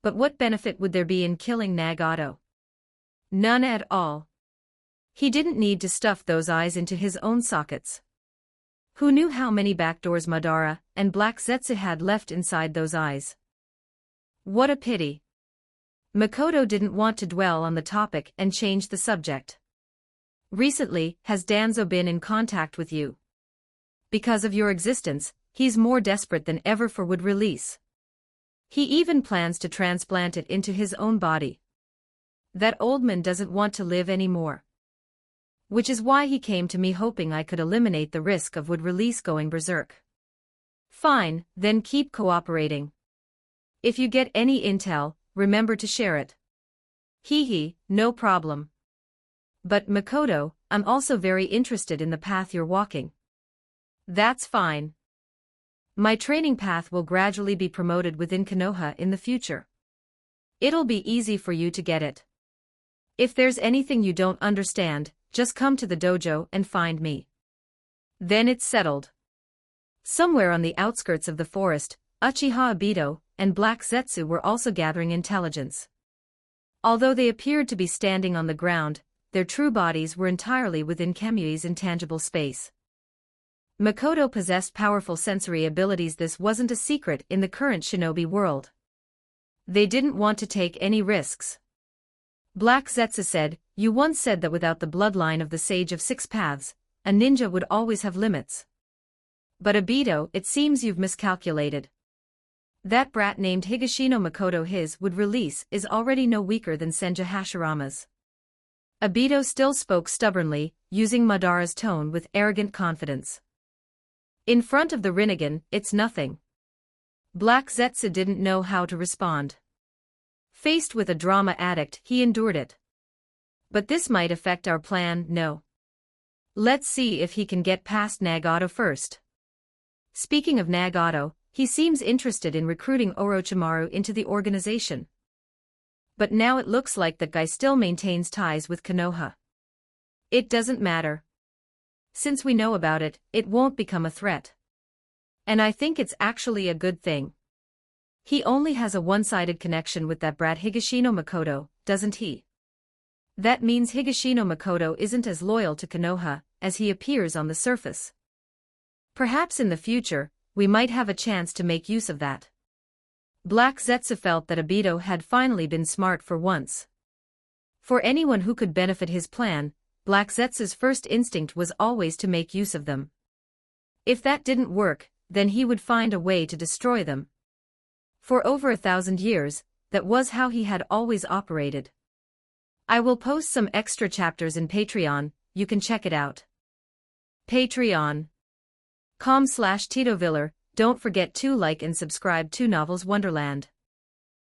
But what benefit would there be in killing Nagato? None at all. He didn't need to stuff those eyes into his own sockets. Who knew how many backdoors Madara and Black Zetsu had left inside those eyes? What a pity. Makoto didn't want to dwell on the topic and changed the subject. Recently, has Danzo been in contact with you? Because of your existence, he's more desperate than ever for wood release. He even plans to transplant it into his own body. That old man doesn't want to live anymore. Which is why he came to me hoping I could eliminate the risk of wood release going berserk. Fine, then keep cooperating. If you get any intel, remember to share it. Hee, no problem. But Makoto, I'm also very interested in the path you're walking. That's fine. My training path will gradually be promoted within Konoha in the future. It'll be easy for you to get it. If there's anything you don't understand, just come to the dojo and find me. Then it's settled. Somewhere on the outskirts of the forest, Uchiha Obito and Black Zetsu were also gathering intelligence. Although they appeared to be standing on the ground, their true bodies were entirely within Kamui's intangible space. Makoto possessed powerful sensory abilities. This wasn't a secret in the current shinobi world. They didn't want to take any risks. Black Zetsu said, you once said that without the bloodline of the Sage of Six Paths, a ninja would always have limits. But Obito, it seems you've miscalculated. That brat named Higashino Makoto, his would release is already no weaker than Senja Hashirama's. Obito still spoke stubbornly, using Madara's tone with arrogant confidence. In front of the Rinnegan, it's nothing. Black Zetsu didn't know how to respond. Faced with a drama addict, he endured it. But this might affect our plan, no. Let's see if he can get past Nagato first. Speaking of Nagato, he seems interested in recruiting Orochimaru into the organization. But now it looks like that guy still maintains ties with Konoha. It doesn't matter. Since we know about it, it won't become a threat. And I think it's actually a good thing. He only has a one-sided connection with that brat Higashino Makoto, doesn't he? That means Higashino Makoto isn't as loyal to Konoha as he appears on the surface. Perhaps in the future, we might have a chance to make use of that. Black Zetsu felt that Obito had finally been smart for once. For anyone who could benefit his plan, Black Zetsu's first instinct was always to make use of them. If that didn't work, then he would find a way to destroy them. For over 1,000 years, that was how he had always operated. I will post some extra chapters in Patreon, you can check it out. Patreon.com/TitoViller, don't forget to like and subscribe to Novels Wonderland.